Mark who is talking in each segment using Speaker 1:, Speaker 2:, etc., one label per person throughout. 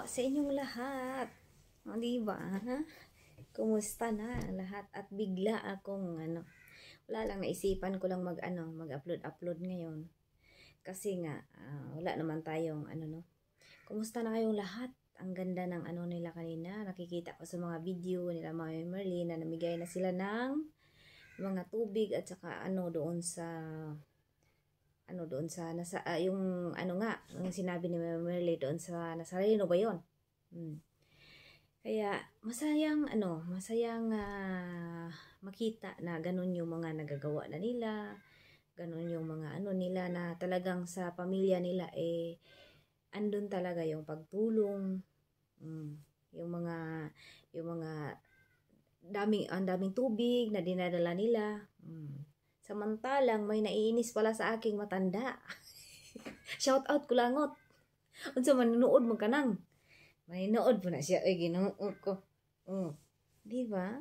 Speaker 1: sa inyong lahat. O, diba? Kumusta na lahat? At bigla akong wala lang, naisipan ko lang mag-upload ngayon. Kasi nga, wala naman tayong Kumusta na kayong lahat? Ang ganda ng nila kanina. Nakikita ko sa mga video nila Mami Merly na namigay na sila ng mga tubig at saka yung yung sinabi ni Mami Merly doon sa Nazareno ba yun? Kaya masayang makita na ganun yung mga nagagawa na nila, ganun yung mga nila na talagang sa pamilya nila andun talaga yung pagtulong, yung mga daming tubig na dinadala nila. Samantalang may naiinis pala sa aking matanda. Shout out kulangot. Unsa man nunood mo kanang. Maninood po na siya. Ay, Ginoo ko. Di ba?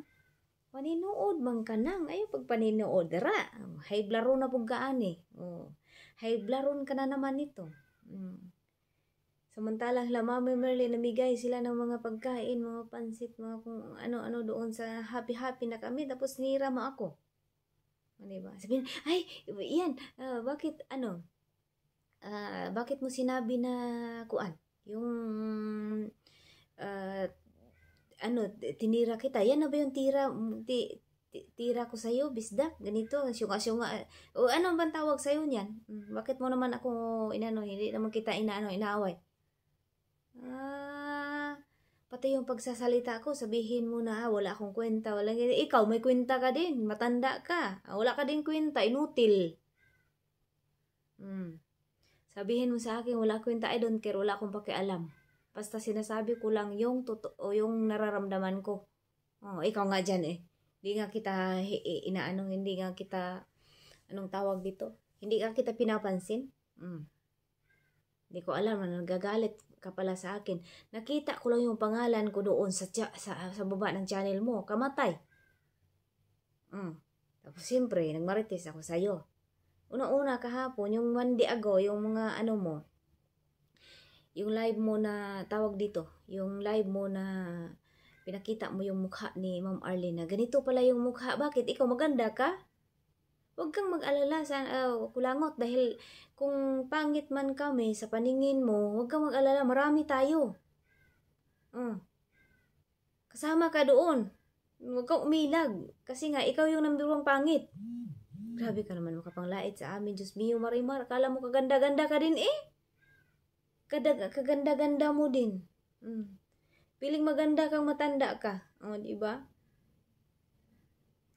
Speaker 1: Maninood man kanang. Ay, pag paninood. Dara. Hay blaro na pong kaani. Hay blaron ka na naman ito. Samantalang Mami Merly namigay sila ng mga pagkain, mga pansit, mga kung ano-ano doon sa happy-happy na kami. Tapos nira mo ako. Diba? Sabihin, ay, yan. Bakit mo sinabi na kuan? Yung tinira kita. Yan na ba yung tira ko sa'yo, bisdak? Ganito, syunga. O ano bang tawag sa'yo niyan? Bakit mo naman ako hindi naman kita inaaway? Pati yung pagsasalita ko, sabihin mo na, wala akong kwenta, walang ikaw may kwenta ka din, matanda ka, wala ka din kwenta, inutil. Sabihin mo sa akin, wala kwenta, I don't care, wala akong pakialam. Basta sinasabi ko lang yung totoo, yung nararamdaman ko. Ikaw nga dyan Hindi nga kita hindi nga kita, anong tawag dito? Hindi nga kita pinapansin. Hindi ko alam, nagagalit ka pala sa akin. Nakita ko lang yung pangalan ko doon sa baba ng channel mo. Kamatay. Tapos siyempre, nagmarites ako sa'yo. Una-una kahapon, yung one day ago, yung mga yung live mo na tawag dito, yung live mo na pinakita mo yung mukha ni Ma'am Arlene na ganito pala yung mukha. Bakit? Ikaw maganda ka? Huwag kang mag-alala sa kulangot dahil kung pangit man kami sa paningin mo, huwag kang mag-alala, marami tayo. Kasama ka doon. Huwag kang umilag kasi nga ikaw yung number 1 pangit. Grabe ka naman makapanglait sa amin, Diyos mio, Marimar. Akala mo kaganda-ganda ka din Kaganda-ganda mo din. Piling maganda kang matanda ka. Diba?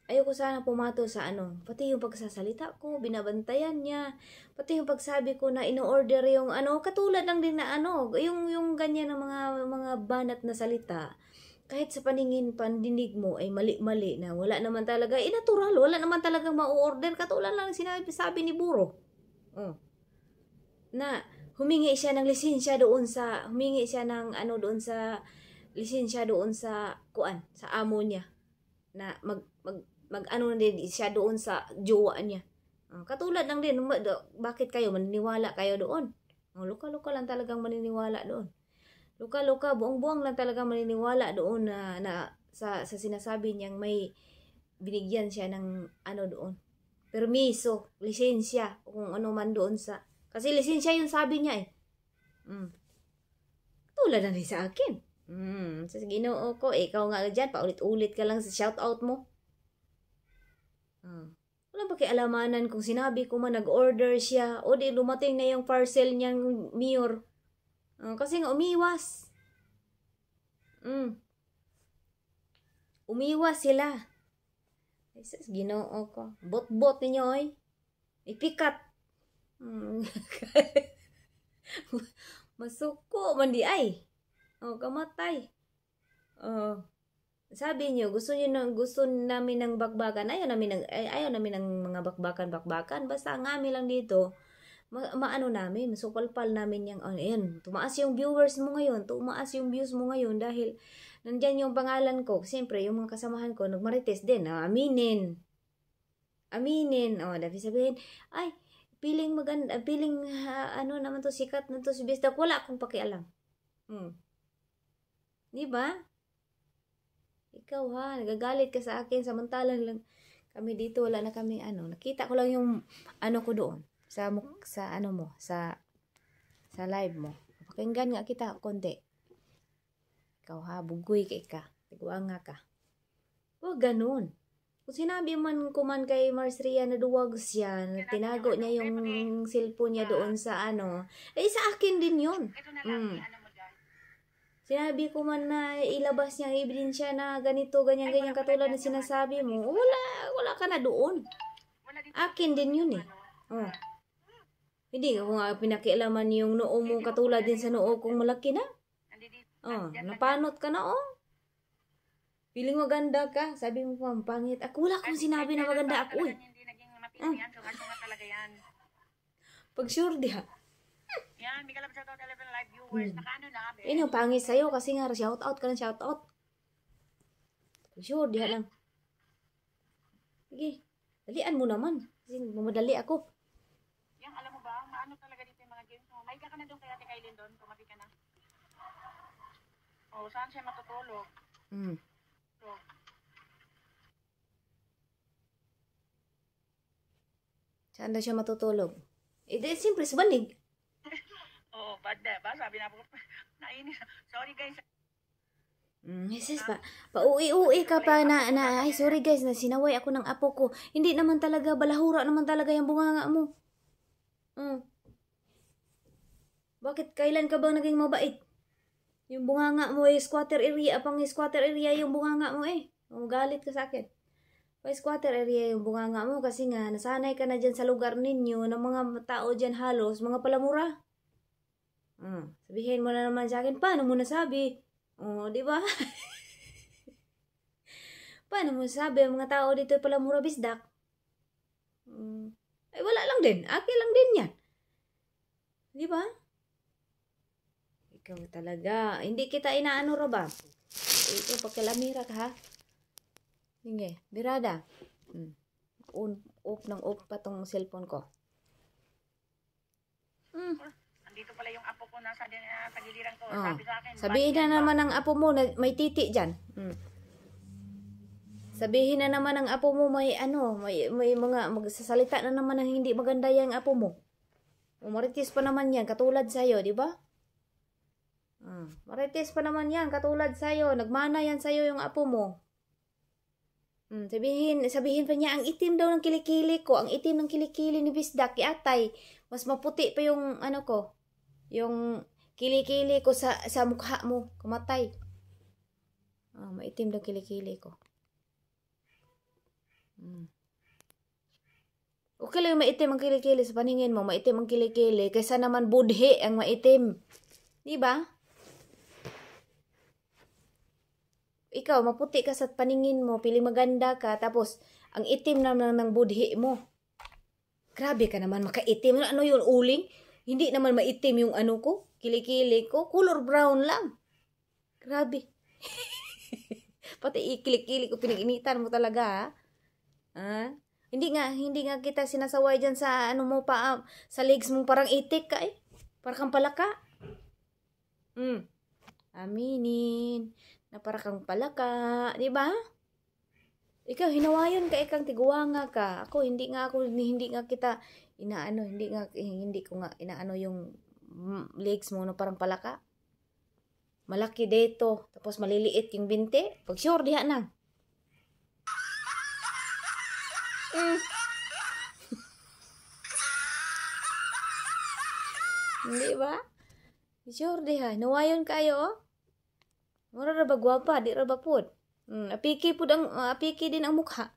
Speaker 1: Ayoko sana pumato sa pati yung pagsasalita ko, binabantayan niya. Pati yung pagsabi ko na ino-order yung katulad lang din na yung ganyan na mga banat na salita. Kahit sa pandinig mo ay mali-mali na wala naman talaga, natural, wala naman talaga ma-order. Katulad lang sabi ni Buro. Na humingi siya ng lisensya doon sa, lisensya doon sa sa amo niya. Na din siya doon sa jowa niya. Katulad lang din, bakit kayo maniniwala kayo doon? Luka-luka lang talagang maniniwala doon. Luka-luka, buong-buong lang talagang maniniwala doon na sa sinasabi niyang may binigyan siya ng doon. Permiso, lisensya, kung ano man doon sa, kasi lisensya yung sabi niya Tulad na rin sa akin. Sa Ginoo ko, ikaw nga dyan, paulit-ulit ka lang sa shoutout mo. Wala ba kialamanan kung sinabi ko man nag-order siya o di lumating na yung parcel niyang mayor. Kasi nga umiwas. Umiwas sila. Sa Ginoo ko. Bot-bot ninyo ipikat. Masuko man di ay. Kamatay. Sabi niyo, gusto namin ng bakbakan. Ayaw namin ng mga bakbakan. Basta ang amin lang dito, namin, masupalpal namin yung, ayan, tumaas yung viewers mo ngayon, tumaas yung views mo ngayon dahil nandyan yung pangalan ko. Siyempre, yung mga kasamahan ko, nagmarites din. Aminin. Dapat sabihin, ay, piling maganda, piling, naman to, sikat na to si Bisdak. Wala akong pakialam. Di ba? Ikaw ha, nagagalit ka sa akin, samantalang lang kami dito, wala na kami nakita ko lang yung ko doon, sa ano mo, sa live mo. Pakinggan nga kita, konti. Ikaw ha, bugoy ka, tiguanga ka. Huwag ganun. Kung sinabi man ko man kay Marsria na duwag siya, na tinago niya yung cellphone niya doon sa sa akin din yun. Sinabi ko man na ilabas niya ang ebidensya na ganito, ganyan, katulad na sinasabi mo, wala ka na doon. Akin din yun eh. Oh. Hindi ko nga pinakialaman yung noo mo katulad din sa noo kong malaki na. Oh, napanot ka na Piling maganda ka. Sabi mo pa, pangit. Ako wala akong sinabi na maganda ako eh. Pag sure di ha.
Speaker 2: Yan, may kalap shoutout 11 live viewers. Nakaano na,
Speaker 1: Yun yung pangit sa'yo kasi nga shoutout ka ng shoutout. Pag sure di ha lang. Sige, dalian mo naman. Kasi mamadali ako.
Speaker 2: Yan, alam mo ba, maano talaga dito yung mga games mo. May ka na doon kaya Kailin doon, tumabi ka na. Oh, saan siya matutulog?
Speaker 1: Saan na siya matutulog? Siyempre sa banig.
Speaker 2: Oo, bad ba? Sabi na po, nainis. Sorry guys.
Speaker 1: Yes, pauwi-uwi ka pa ay sorry guys, na sinaway ako ng apo ko. Hindi naman talaga, balahura naman talaga yung bunganga mo. Bakit kailan ka bang naging mabait? Yung bunganga mo squatter area, squatter area yung bunganga mo galit ka sa akin. Squatter area yung bunganga mo kasi nga nasanay ka na dyan sa lugar ninyo ng mga tao dyan halos, mga palamura. Sabihin mo na naman sa akin, paano mo nasabi? Di ba? Paano mo nasabi ang mga tao dito palamura bisdak? Ay wala lang din, akin lang din yan. Di ba? Ikaw talaga, hindi kita inaano ba? Ikaw pagkalamira ka ha? Sige, birada. Off pa tong cellphone ko.
Speaker 2: Andito pala yung apo ko nasa tagiliran ko. Sabi sa akin.
Speaker 1: Sabihin na naman ng apo mo na may titi dyan. Sabihin na naman ng apo mo may mga magsasalita na naman ng hindi maganda yung apo mo. Marites pa naman yan, katulad sa'yo, di ba? Marites pa naman yan, katulad sa'yo. Nagmana yan sa'yo yung apo mo. Sabihin pa niya, ang itim daw ng kilikili ko, ang itim ng kilikili ni Bisdak, Atay, mas maputi pa yung yung kilikili ko sa mukha mo, kumatay. Maitim daw kilikili ko. Okay lang yung maitim ang kilikili sa paningin mo, maitim ang kilikili, kaysa naman budhi ang maitim. Di ba? Ikaw, maputi ka sa paningin mo, piling maganda ka, tapos ang itim naman ng budhi mo. Grabe ka naman, makaitim. Ano yun, uling? Hindi naman maitim yung ko, kilikili ko, color brown lang. Grabe. Pati kilikili ko, pinag-initan mo talaga, ha? Hindi nga kita sinasaway dyan sa mo pa, sa legs mo parang itik ka Parang kang palaka. Aminin. Na para kang palaka, di ba? Ikaw hinawayon ka, ikang tiguanga ka. Ako hindi nga kita inaano, hindi ko nga inaano yung legs mo na parang palaka. Malaki dito, tapos maliliit yung binte. Pag sure diha nang. Hindi ba? Sure diha, hinawayon kayo Mura ra ba gwapa, di ra ba pud? Apiki din ang mukha.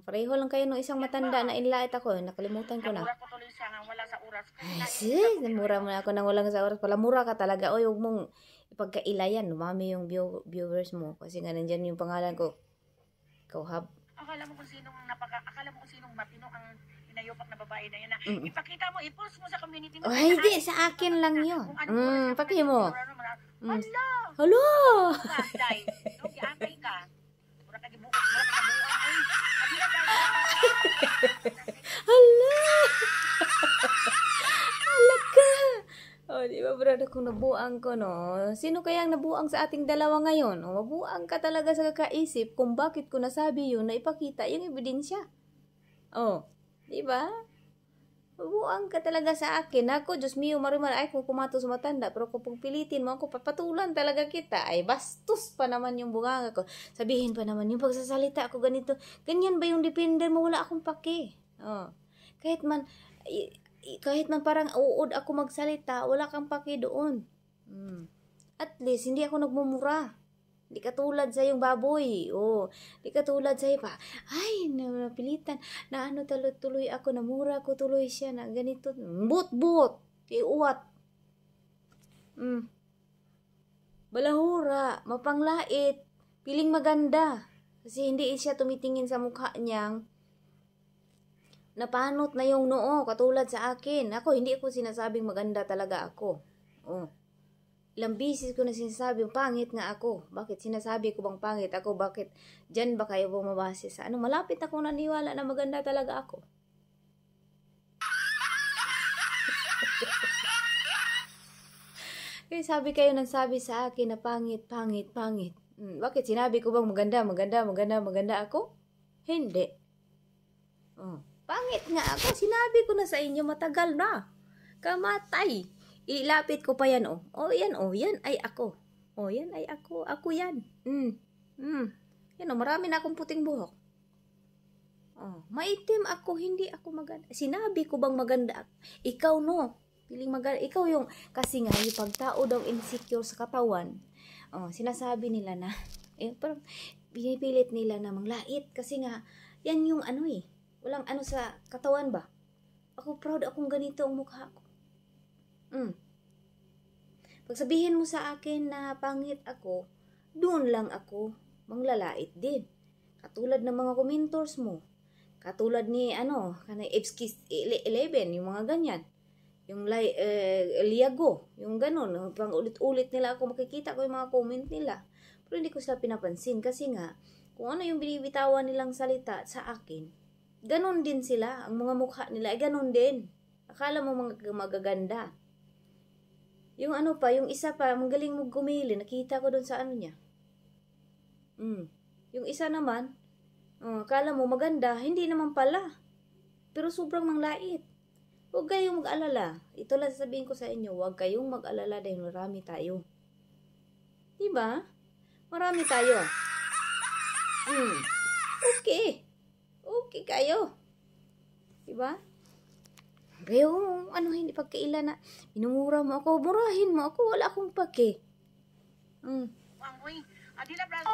Speaker 1: Pareho lang kayo ng isang matanda na inlait ako, nakalimutan ko na.
Speaker 2: Mura ko tuloy siya nga wala sa oras.
Speaker 1: Mura mo na ako nang walang sa oras. Pala mura ka talaga. Huwag mong ipagkailayan. Lumami yung viewers mo. Kasi nga nandyan yung pangalan ko. Kauhab.
Speaker 2: Akala mo kung sinong matino ang inayopak na babae na yun na ipakita mo, i-post mo sa community mo.
Speaker 1: Ay, di, sa akin lang yun. Paki mo.
Speaker 2: Hala!
Speaker 1: Hala!
Speaker 2: Day, no, giatay ka. Mura ka gibukas, mura ka nabuang.
Speaker 1: Hala! Hala ka! Di ba, bro? Rada kung nabuang ko, no? Sino kayang nabuang sa ating dalawa ngayon? O, mabuang ka talaga sa kakaisip kung bakit ko nasabi yun na ipakita yung ebidensya. Oh, di ba? Mabuang ka talaga sa akin. Ako, Diyos mio, marimar, ay kung kumato sa matanda, pero kung pilitin mo ako, papatulan talaga kita. Ay, bastos pa naman yung bunganga ko. Sabihin pa naman, yung pagsasalita ako ganito, ganyan ba yung depender mo? Wala akong pake. Oh. Kahit man parang uod ako magsalita, wala kang pake doon. At least, hindi ako nagmumura. Di katulad sa yung baboy. Oh, di katulad sa pa. Ay, napilitan. Na ano tuloy ako, namura ko tuloy siya na ganito. But. Iuwat. Balahura. Mapanglait. Piling maganda. Kasi hindi siya tumitingin sa mukha niyang napanot na yung noo. Katulad sa akin. Ako, hindi ako sinasabing maganda talaga ako. Oh. Ilang bisis ko na sinasabi, pangit nga ako. Bakit sinasabi ko bang pangit ako? Bakit dyan ba kayo bumabase sa ano? Malapit akong naniwala na maganda talaga ako. Kaya sabi kayo nang sabi sa akin na pangit. Bakit sinabi ko bang maganda ako? Hindi. Oh, pangit nga ako. Sinabi ko na sa inyo matagal na. Kamatay. Ilapit ko pa yan, oh. Oh, yan ay ako. Oh, yan ay ako. Ako yan. Yan, oh, marami na akong puting buhok. Oh, maitim ako, hindi ako maganda. Sinabi ko bang maganda? Ikaw, no. Piling maganda. Ikaw yung, kasi nga, yung pagtao daw insecure sa katawan. Oh, sinasabi nila na, parang pinipilit nila na manglait. Kasi nga, yan yung ano walang ano sa katawan ba? Ako proud akong ganito ang mukha ko. Pag sabihin mo sa akin na pangit ako, doon lang ako manglalait din. Katulad ng mga commentors mo. Katulad ni kanay Epskis 11, yung mga ganyan. Yung Liago, yung ganon. Pang ulit-ulit nila ako, makikita ko yung mga comment nila. Pero hindi ko sila pinapansin kasi nga, kung ano yung binibitawan nilang salita sa akin, ganon din sila. Ang mga mukha nila ay ganon din. Akala mo magaganda. Yung yung isa pa, magaling mo gumili. Nakita ko doon sa niya. Yung isa naman, akala mo maganda, hindi naman pala. Pero sobrang manglait. Huwag kayong mag-alala. Ito lang sasabihin ko sa inyo, huwag kayong mag-alala dahil marami tayo. Diba? Marami tayo. Okay. Okay kayo. Diba? Kayo, hindi pagkailan na inumura mo ako, murahin mo ako, wala akong pake.
Speaker 2: Uy, Adila Braso.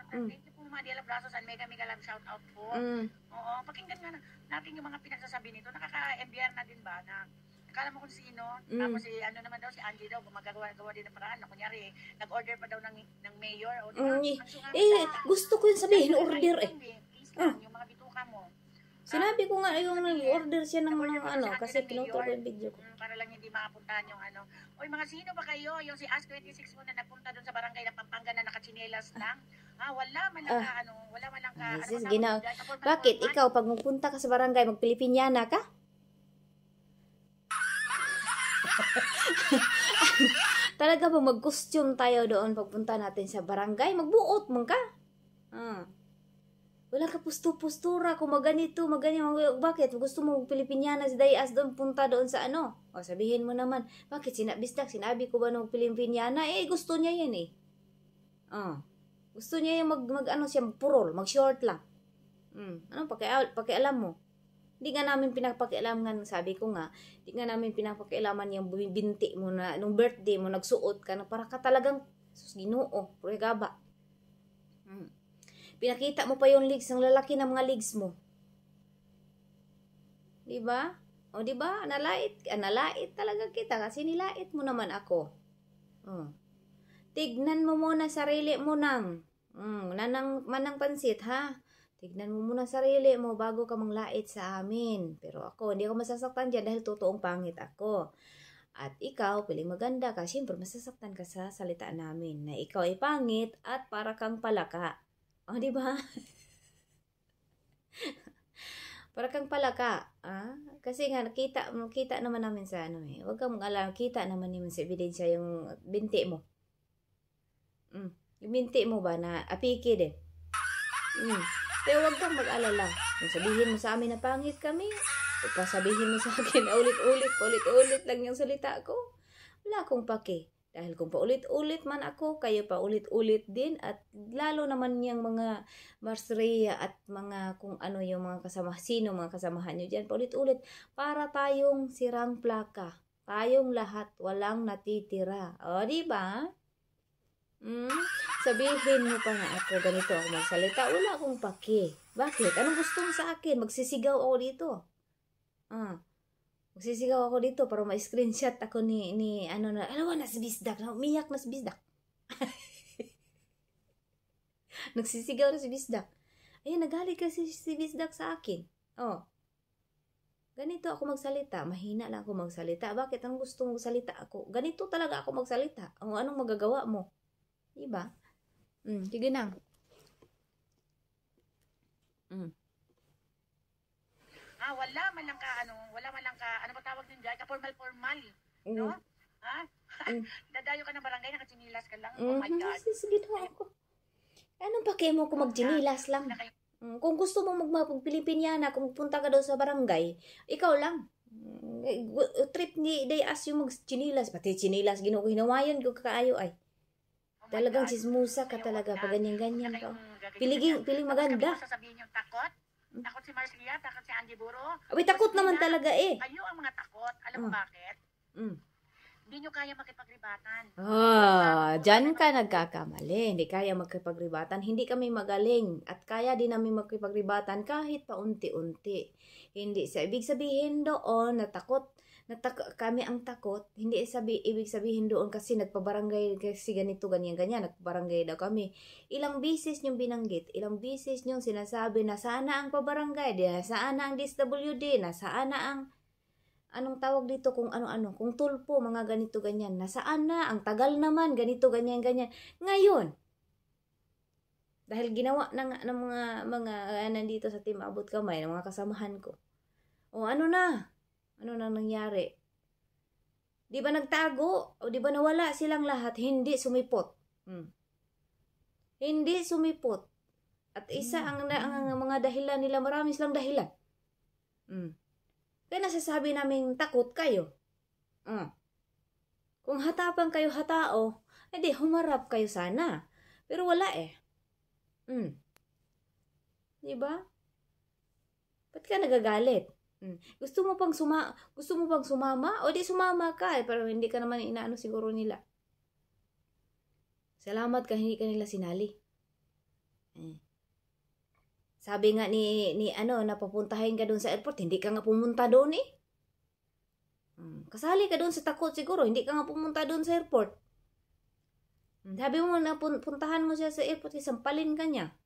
Speaker 2: Thank you po, Adila Braso. San mega love shout out po. Oo, pakinggan nga natin yung mga pinagsasabi nito. Nakaka-MBR na din ba na akala mo kung sino, tapos naman daw, si Angie daw, gumagawa din ng paraan na kunyari, nag-order pa daw ng mayor. O,
Speaker 1: gusto ko yung sabihin, order
Speaker 2: Please lang, yung mga bituka mo.
Speaker 1: Sinabi ko nga yung nag-order siya ng kasi pinutol ko yung video ko.
Speaker 2: Para lang hindi makapuntahan yung Oy, mga sino ba kayo? Yung si Ask26 mo na nagpunta doon sa barangay ng Pampanga na nakachinelas lang. Wala man lang ka,
Speaker 1: Bakit? Ikaw, pag magpunta ka sa barangay, mag-Pilipinyana ka? Talaga ba mag-costume tayo doon pagpunta natin sa barangay? Magbuot mo ka? Wala ka pusto-postura kung maganito. Bakit? Gusto mo Pilipinyana si Dayas doon, punta doon sa O sabihin mo naman, bakit sinabi ko ba ng Pilipinyana? Gusto niya yan Gusto niya yung siya, magpurol, mag-short lang. Pakialam mo? Hindi nga namin pinapakialaman, sabi ko nga, hindi nga namin pinapakialaman yung binti mo na, nung birthday mo, nagsuot ka na para ka talagang, Ginoo, pregaba. Pinakita mo pa yung legs ng lalaki ng mga legs mo. Diba? O diba? Nalait talaga kita kasi nilait mo naman ako. Tignan mo muna sarili mo manang pansit ha. Tignan mo muna sarili mo bago ka manglait sa amin. Pero ako, hindi ako masasaktan dyan dahil totoong pangit ako. At ikaw, piling maganda ka, siyempre masasaktan ka sa salita namin na ikaw ay pangit at para kang palaka. O, diba? Para kang palaka. Kasi nga, nakita naman namin sa ano eh. Huwag kang mag-alala, kita naman naman sa ebidensya yung binti mo. Yung binti mo ba na apiki din. Pero huwag kang mag-alala. Kung sabihin mo sa amin na pangit kami, sabihin mo sa akin na ulit-ulit lang yung salita ko. Wala akong pake. Dahil kung paulit-ulit man ako, kayo paulit-ulit din. At lalo naman yung mga Marsreya at mga kung ano yung mga mga kasamahan nyo dyan. Paulit-ulit. Para tayong sirang plaka. Tayong lahat walang natitira. O, diba? Sabihin mo pa na ako, ganito ako magsalita. Wala akong pake. Bakit? Anong gusto mo sa akin? Magsisigaw ako dito. Magsisigaw ako dito para ma-screenshot ako ni ano na, alam mo, nasibisdak, umiyak na si Bisdak. Nagsisigaw na si Bisdak. Ayun, nagalit kasi si Bisdak sa akin. Ganito ako magsalita. Mahina lang ako magsalita. Bakit? Anong gusto mong salita ako? Ganito talaga ako magsalita. Anong magagawa mo? Diba? Sige na.
Speaker 2: Wala man lang ka, ano ba tawag din dyan? Ka-formal, no? Dadayo ka ng barangay, nakachinilas ka lang. Oh my God.
Speaker 1: Sige na ako. Anong pake mo kung magchinilas lang? Kung gusto mo magpilipinyana, kung punta ka daw sa barangay, ikaw lang. Trip ni Dayas yung magchinilas. Pati chinilas, ginawayan ko kaayo ay. Talagang sismusa ka talaga pag ganyan-ganyan ka. Piling maganda.
Speaker 2: Sasabihin yung takot? Takot si Marcia, takot si Andy Buro.
Speaker 1: Takot naman talaga eh.
Speaker 2: Kayo ang mga takot. Alam mo bakit? Hindi nyo kaya makipagribatan.
Speaker 1: Dyan ka nagkakamali. Hindi kaya makipagribatan. Hindi kami magaling. At kaya din namin makipagribatan kahit paunti-unti. Hindi ibig sabihin doon na kami ang takot. Hindi ibig sabihin doon kasi nagpabarangay kasi ganito, ganyan. Nagpabarangay daw kami. Ilang bisis niyong binanggit. Ilang bisis niyong sinasabi na sana ang pabarangay. Sana ang DSWD. Nasaan na ang anong tawag dito kung ano-ano. Kung tulpo, mga ganito, ganyan. Nasaan na? Ang tagal naman. Ganito, ganyan. Ngayon, dahil ginawa ng mga nandito sa Team Abot Kamay, ng mga kasamahan ko. Ano na? Ano nang nangyari? Di ba nagtago? O di ba nawala silang lahat? Hindi sumipot. Hindi sumipot. At isa ang mga dahilan nila, marami silang dahilan. Kaya nasasabi namin takot kayo. Kung hatapan kayo hatao, edi humarap kayo sana. Pero wala eh. Di ba? Ba't ka nagagalit? Gusto mo pang sumama? O di sumama ka pero hindi ka naman inaano siguro nila. Salamat ka hindi ka nila sinali. Sabi nga ni napapuntahin ka doon sa airport, hindi ka nga pumunta doon eh. Kasali ka doon sa takot siguro, hindi ka nga pumunta doon sa airport. Sabi mo na puntahan mo siya sa airport, sampalin ka niya.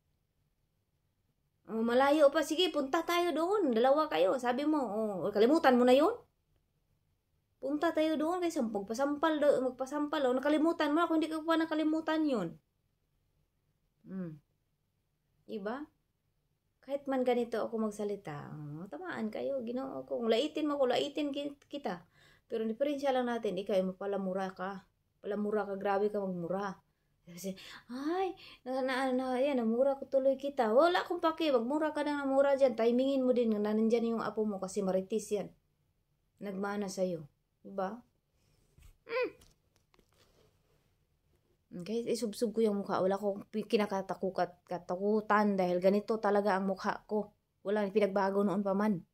Speaker 1: Malayo pa. Sige, punta tayo doon. Dalawa kayo. Sabi mo, kalimutan mo na yun? Punta tayo doon kasi magpasampal. Nakalimutan mo na kung hindi ka pa nakalimutan yun. Diba? Kahit man ganito ako magsalita, tamaan kayo. Ginoo ko. Kung laitin mo ako, laitin kita. Pero diferensya lang natin, ikaw ay mapalamura ka. Palamura ka, grabe ka magmura. Kasi, namura ko tuloy kita. Wala akong paki, magmura ka na namura dyan. Timingin mo din, nandiyan yung apo mo kasi maritis yan. Nagmana sa'yo. Diba? Guys, isubsub ko yung mukha. Wala akong kinakatakutan dahil ganito talaga ang mukha ko. Wala pinagbago noon pa man.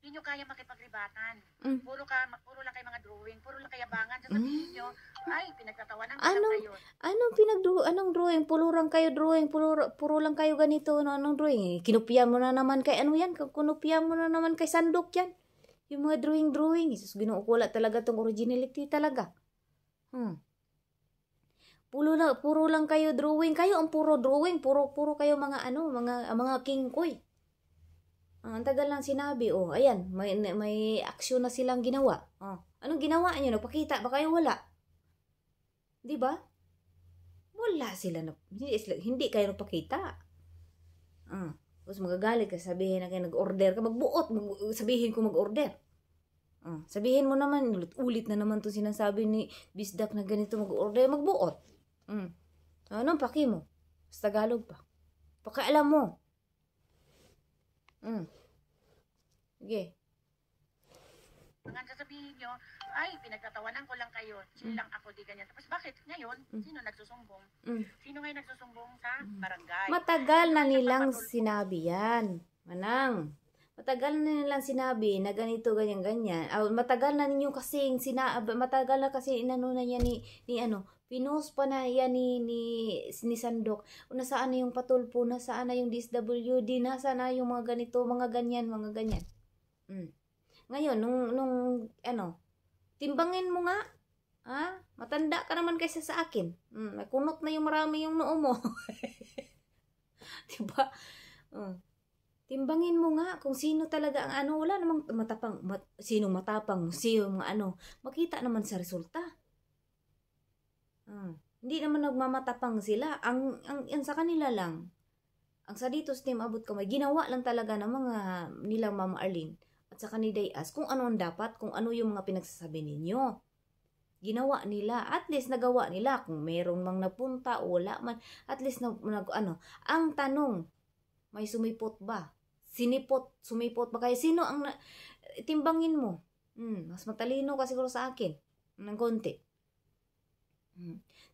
Speaker 2: Hindi nyo kaya makipagribatan. Puro lang kayo mga drawing. Puro lang kayo bangan. Sasabihin nyo, pinagtatawanan ko lang kayo.
Speaker 1: Anong drawing? Puro lang kayo drawing. Puro lang kayo ganito. Anong drawing? Kinupya mo na naman kay ano yan? Kinupya mo na naman kay Sandok yan. Yung mga drawing. Isus, ginuukula talaga tong originality talaga. Puro lang kayo drawing. Kayo ang puro drawing. Puro kayo mga mga kingkoy. Ang tagal lang sinabi, ayan, may aksyon na silang ginawa. Anong ginawa niyo? Nagpakita ba kayo? Wala. Di ba? Wala sila. Hindi kayo nagpakita. Tapos magagalit ka, sabihin na kayo nag-order ka, magbuot, sabihin ko mag-order. Sabihin mo naman, ulit na naman to sinasabi ni Bisdak na ganito mag-order, magbuot. Anong paki mo? Sa Tagalog pa. Pakialam mo. Sige.
Speaker 2: Ang sasabihin nyo, ay, pinagtatawanan ko lang kayo. Chill lang ako, di ganyan. Tapos bakit? Ngayon, sino nagsusumbong? Sino ngayon nagsusumbong sa barangay?
Speaker 1: Matagal na nilang sinabi yan. Manang. Matagal na nilang sinabi na ganito, ganyan, ganyan. Matagal na ninyo kasing matagal na kasi inano na yan ni pinost pa na yan ni Sandok. Nasaan na yung patulpo, nasaan na yung DSWD, nasaan na yung mga ganito, mga ganyan, mga ganyan. Ngayon, nung timbangin mo nga, matanda ka naman kaysa sa akin. May kunot na yung marami yung noo mo. Diba? Timbangin mo nga kung sino talaga ang wala namang matapang, sino matapang, sino makita naman sa resulta. Hindi naman nagmamatapang sila. Ang sa kanila lang, ang sa dito sa Team Abot Kamay, ginawa lang talaga ng mga nilang Mama Arlene at sa kanila Dayas kung ano ang dapat, kung ano yung mga pinagsasabi ninyo. Ginawa nila, at least nagawa nila. Kung meron mang napunta o wala man, at least ang tanong, may sumipot ba? Sumipot ba kayo? Sino ang timbangin mo? Mas matalino ka siguro sa akin ng konti.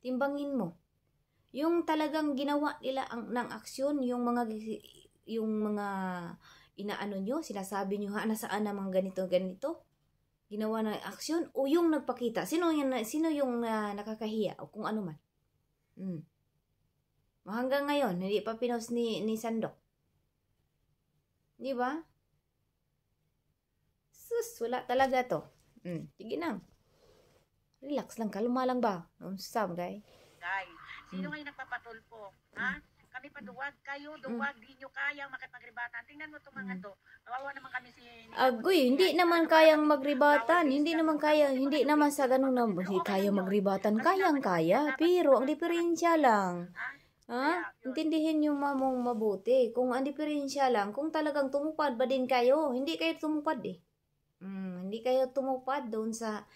Speaker 1: Timbangin mo. Yung talagang ginawa nila ng aksyon, yung mga inaano nyo, sinasabi nyo, nasaan na mga ganito, ginawa ng aksyon, o yung nagpakita, sino yung nakakahiya, o kung ano man. Hanggang ngayon, hindi pa pinost ni Sandok. Di ba? Sus, wala talaga to. Sige na. Relax lang, kalma lang ba? Sam, guy.
Speaker 2: Sino ngayon nagpapatulpo? Ha? Kami paduwag, kayo duwag, di nyo kayang makipagribatan. Tingnan mo itong mga to. Nawawa naman kami
Speaker 1: Agoy, hindi naman kayang magribatan. Hindi naman sa ganun na hindi kaya magribatan. Kayang-kaya. Pero ang diferensya lang. Intindihin nyo mamong mabuti. Kung ang diferensya lang, kung talagang tumupad ba din kayo, hindi kayo tumupad eh. Hindi kayo tumupad doon sa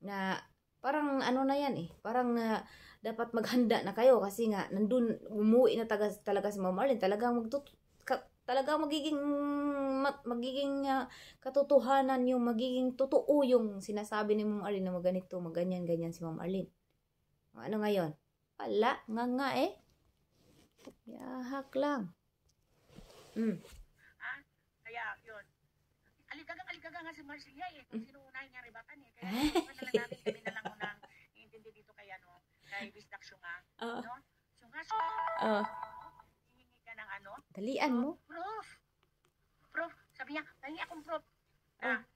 Speaker 1: na parang na yan eh. Parang dapat maghanda na kayo kasi nga nandun umuwi na talaga si Ma'am Arlene. Talagang magiging katotohanan yung magiging totoo yung sinasabi ni Ma'am Arlene na maganito, maganyan-ganyan si Ma'am Arlene. Ano ngayon? Wala, nga eh. Yahak lang.
Speaker 2: Kaya, yun. Aligagang nga si Marcia eh. Kung sino unahin niya ribatan eh. Kaya kami na lang unang iintindi dito kay kay Bisdak Syunga. No? Syunga. Hihingi ka ng
Speaker 1: Dalian mo.
Speaker 2: Prof. Sabi niya, pahingi akong prof.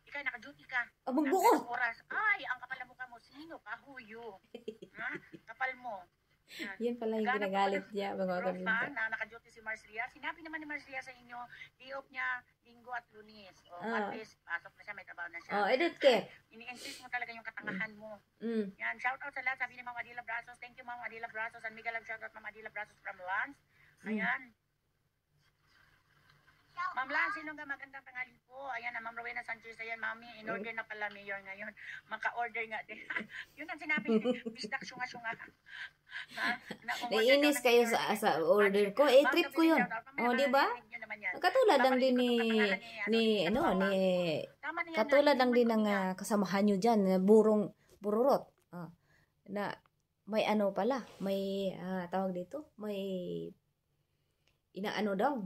Speaker 2: Ikaw naka-duty ka.
Speaker 1: Magbuot.
Speaker 2: Oras. Ay, ang kapal mo ka mo. Sino ka? Huyo. Kapal mo.
Speaker 1: Yan pala yung ginagalit niya.
Speaker 2: Prof na naka-duty si Marcia. Sinabi naman ni Marcia sa inyo, di-off niya Linggo at Lunes. Martes, pasok na siya, may trabaho na siya.
Speaker 1: Edit ke.
Speaker 2: Ini-insist mo talaga yung katangahan mo. Yan, shout out sa lahat. Sabi ni Ma'am Adila Brazos. Thank you Ma'am Adila Brazos. And mega love shout out Ma'am Adila Brazos from Lance. Ayan. Ma'am Lance, sino nga magandang tanghali po? Ayan na, Ma'am Rowena Sanchez. Ayan, Mami, in-order na pala mayor ngayon. Maka-order nga din. Yun ang sinabi ni Bisdak Syunga.
Speaker 1: Naiinis kayo sa order ko. Trip ko yun. Di ba? Katulad lang din katulad lang din ng kasamahan nyo dyan, bururot. Na may pala, may tawag dito, may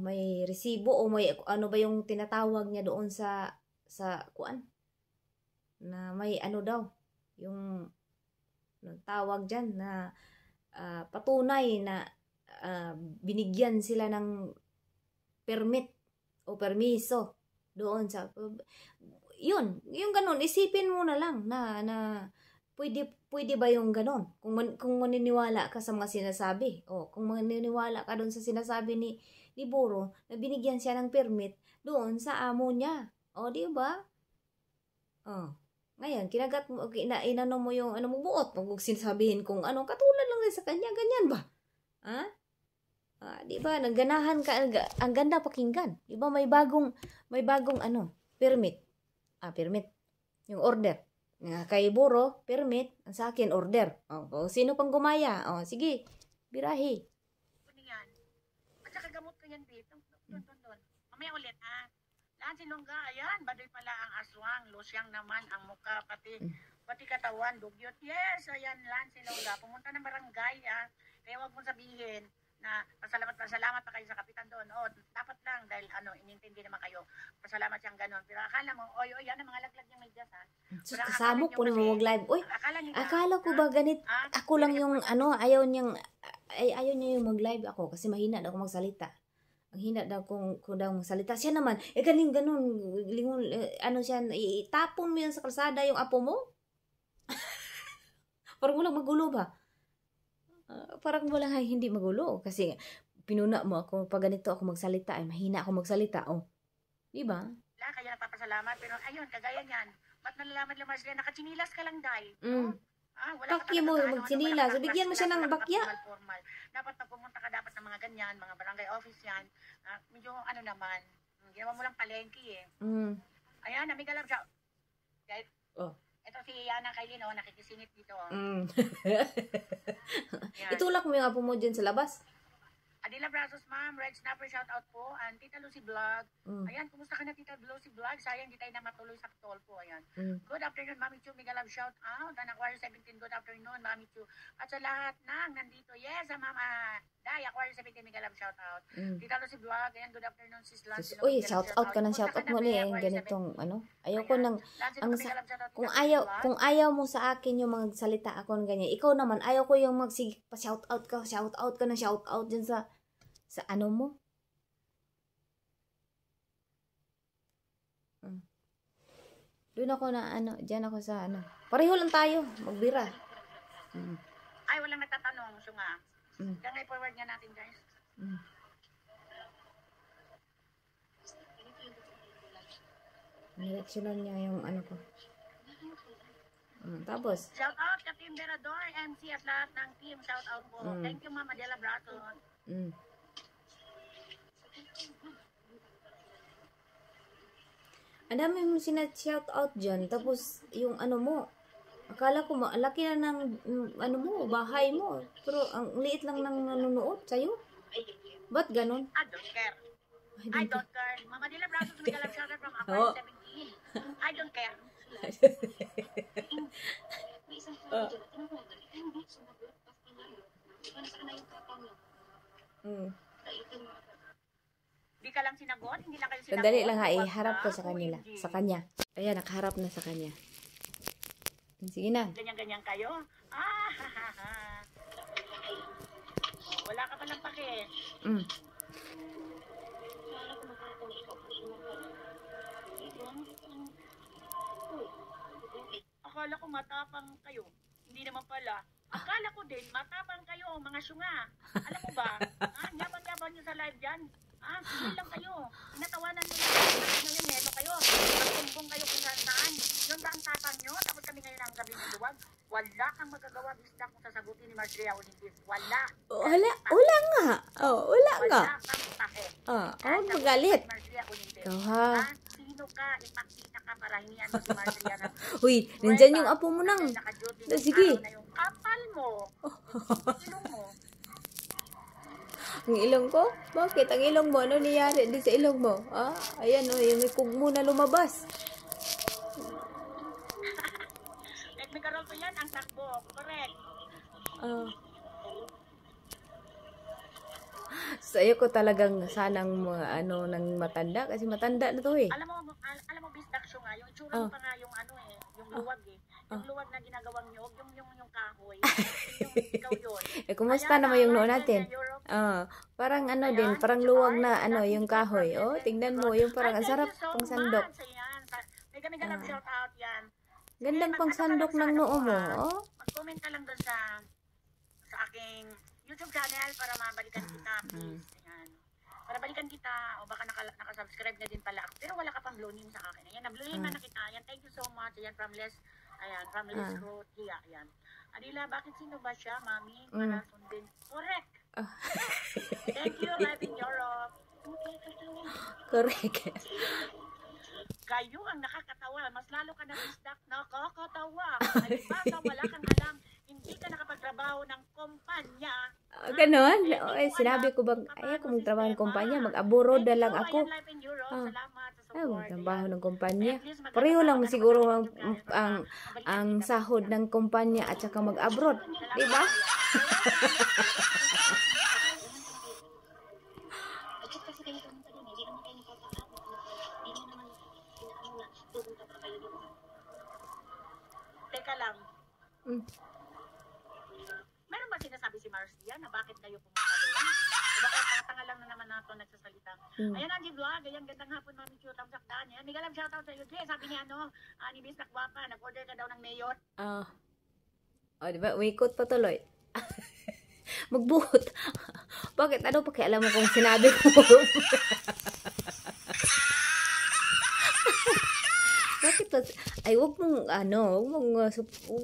Speaker 1: may resibo o may ba yung tinatawag niya doon sa kuan na may daw yung tawag diyan na patunay na binigyan sila ng permit o permiso doon sa yung ganun, isipin mo na lang na pwede ba yung ganon? Kung maniniwala ka sa mga sinasabi, kung maniniwala ka doon sa sinasabi ni Boro, na binigyan siya ng permit doon sa amo niya. Di ba? Ngayon, kinagat mo, inano mo yung, mo buot, pag sinasabihin kung katulad lang rin sa kanya, ganyan ba? Di ba? Nagganahan ka, ang ganda pakinggan. Di ba? May bagong ano, permit. Permit. Yung order. Kay Buro, permit. Ang sa akin, order. Sino pang gumaya? Sige, birahi.
Speaker 2: Yan. At saka gamot ko yan dito. Doon. Mamaya ulit, ha? Lahat sinungga, ayan, baduy pala ang aswang, losyang naman ang muka, pati katawan, dugyot. Yes, ayan, lahat sinungga. Pumunta ng barangay, ha? Kaya wag mong sabihin na pasalamat pa kayo sa kapitan doon. Dapat lang dahil inintindi naman kayo. Pasalamat siyang ganun. Pero akala mo, yan ang mga laglag niyang medyas, ha?
Speaker 1: Kasabok po na mag-live. Uy, akala ko ba ganit? Ako lang yung ayaw niya yung mag-live ako kasi mahina daw ako magsalita. Ang hina daw kung daw magsalita. Siya naman, ganun, lingon, siya, itapon mo yan sa kalsada yung apo mo? Parang walang magulo ba? Parang walang hindi magulo. Kasi pinuna mo ako, pag ganito ako magsalita, mahina ako magsalita. Di ba?
Speaker 2: Kaya nagpapasalamat. Pero ayun, kagaya niyan. Ba't nalalaman lang sila? Nakachinilas ka lang dahil.
Speaker 1: Pakya mo magsinilas. Bigyan mo siya ng bakya.
Speaker 2: Dapat pag pumunta ka dapat ng mga ganyan, mga barangay office yan. Medyo naman, ginawa mo lang palengke Ayan, namigalam siya. Ito si Yana Kailin, nakikisingit dito.
Speaker 1: Itulak mo yung apo mo dyan sa labas.
Speaker 2: Adila Brazos, ma'am. Red Snapper, shout out po. And Tita Lucy Vlog. Ayan, kumusta ka na, Tita Lucy Vlog? Sayang, di tayo na matuloy sa tol po. Ayan. Good afternoon, Mami Chu. Mega love shout out. And Aquarius 17, good afternoon, Mami Chu. At sa lahat ng nandito, yes, Mama Day, Aquarius 17, mega love shout out. Tita Lucy Vlog, ayan, good afternoon, sis Lance.
Speaker 1: Uy, shout out ka ng shout out mo ganitong, ayaw ko nang, kung ayaw mo sa akin yung magsalita ako ng ganyan, ikaw naman, ayaw ko yung pa-shout out ka ng shout out dyan sa ano mo. Doon ako na dyan ako sa pareho lang tayo, magbira.
Speaker 2: Ay, walang nagtatanong, sunga. Kaya forward nga natin, guys.
Speaker 1: Nireksyonan niya yung ko. Tapos?
Speaker 2: Shout out ka Team Berador, MC at lahat ng team. Shout out po. Thank you, Mama Adela Brato.
Speaker 1: Ang dami mo shout out dyan. Tapos, yung mo, akala ko laki na ng mo, bahay mo. Pero, ang liit lang ng nanonood sa'yo. Ba't ganun?
Speaker 2: I don't care. I don't care. Mama Adela Brato, sumigalang shout out from Aquarius 17. I don't care. Di ka lang sinagot, hindi lang kayo sinagot.
Speaker 1: Sandali lang iharap ko sa kanila. Sa kanya. Ayan, nakaharap na sa kanya. Sige na.
Speaker 2: Ganyan-ganyan kayo? Wala ka palang pake. Akala ko matapang kayo. Hindi naman pala. Akala ko din, matapang kayo, mga syunga. Alam mo ba? Yabang-yabang nyo sa live dyan. Hindi lang kayo. Pinatawanan nyo lang. Ngayon, neto kayo. Magkumbong kayo kung saan. Yun ba ang tapang nyo? Tapos kami ngayon ang gabi ng luwag. Wala kang magagawa. Bista kung sasagutin ni Marcia Olivia. Wala.
Speaker 1: Wala nga. Wala nga.
Speaker 2: Wala kang pake.
Speaker 1: Magalit.
Speaker 2: Marcia Olivia. Sino ka? Ipakita ka para hinihan mo si Marcia na.
Speaker 1: Uy, nandyan yung apo mo nang. Sige.
Speaker 2: Kapal mo. Ilong mo.
Speaker 1: Ang ilong ko? Bakit? Ang ilong mo? Ano nangyari din sa ilong mo? Ayan yung ikog mo na lumabas.
Speaker 2: Nagkaroon ko yan, ang takbo. Correct.
Speaker 1: Sa'yo ko talagang sanang nang matanda kasi matanda na to
Speaker 2: Alam mo bisdak nga, yung itsura mo pa nga yung yung luwag Yung luwag na ginagawang nyog, yung kahoy. Yung ikaw yun.
Speaker 1: Kumusta naman yung noo natin? Parang din, parang luwag na yung kahoy. Tingnan mo, yung parang ang sarap pang sandok.
Speaker 2: May kami ganang shout out yan.
Speaker 1: Gandang pang sandok ng noo mo.
Speaker 2: Mag-comment ka lang doon sa aking YouTube channel para mabalikan kita, please. Ayan. Para balikan kita, o baka nakasubscribe na din pala ako. Pero wala ka pang blue name sa akin. Ayan, na-blue name na kita. Ayan, thank you so much. Ayan, from Les Road. Ayan. Adila, bakit sino ba siya, mami? Para sundin. Correct. Thank
Speaker 1: Correct.
Speaker 2: Kayo ang nakakatawa. Mas lalo ka na isdak. Nakakatawa. Ay, baka wala kang alam. Hindi ka nakapagtrabaho ng kumpanya.
Speaker 1: Ganon? Ay, sinabi ko bang, ay, kung magtrabaho ng kumpanya, mag-abroad na lang ako.
Speaker 2: Salamat sa
Speaker 1: Ay,
Speaker 2: support.
Speaker 1: magtrabaho ng kumpanya. Pareho lang siguro ang sahod ng kumpanya at saka mag-abroad. Diba?
Speaker 2: Teka lang.
Speaker 1: Mm.
Speaker 2: Meron ba sinasabi si Marcia na bakit kayo pumunta doon? O bakit tanga lang na naman nato nagsasalita? Ayan, Angie Vlog. Ayan, gandang hapon, Mami Chu. Thumbs up daan. Ayan, Miguel, shoutout sa iyo. Sabi niya, ni Miss Nakwapa, nag-order ka daw ng mayor.
Speaker 1: Diba? Uikot pa tuloy. Magbuhot. Bakit? Ano pa kaya alam mo kung sinabi ko? Bakit? Ay, wag mong, wag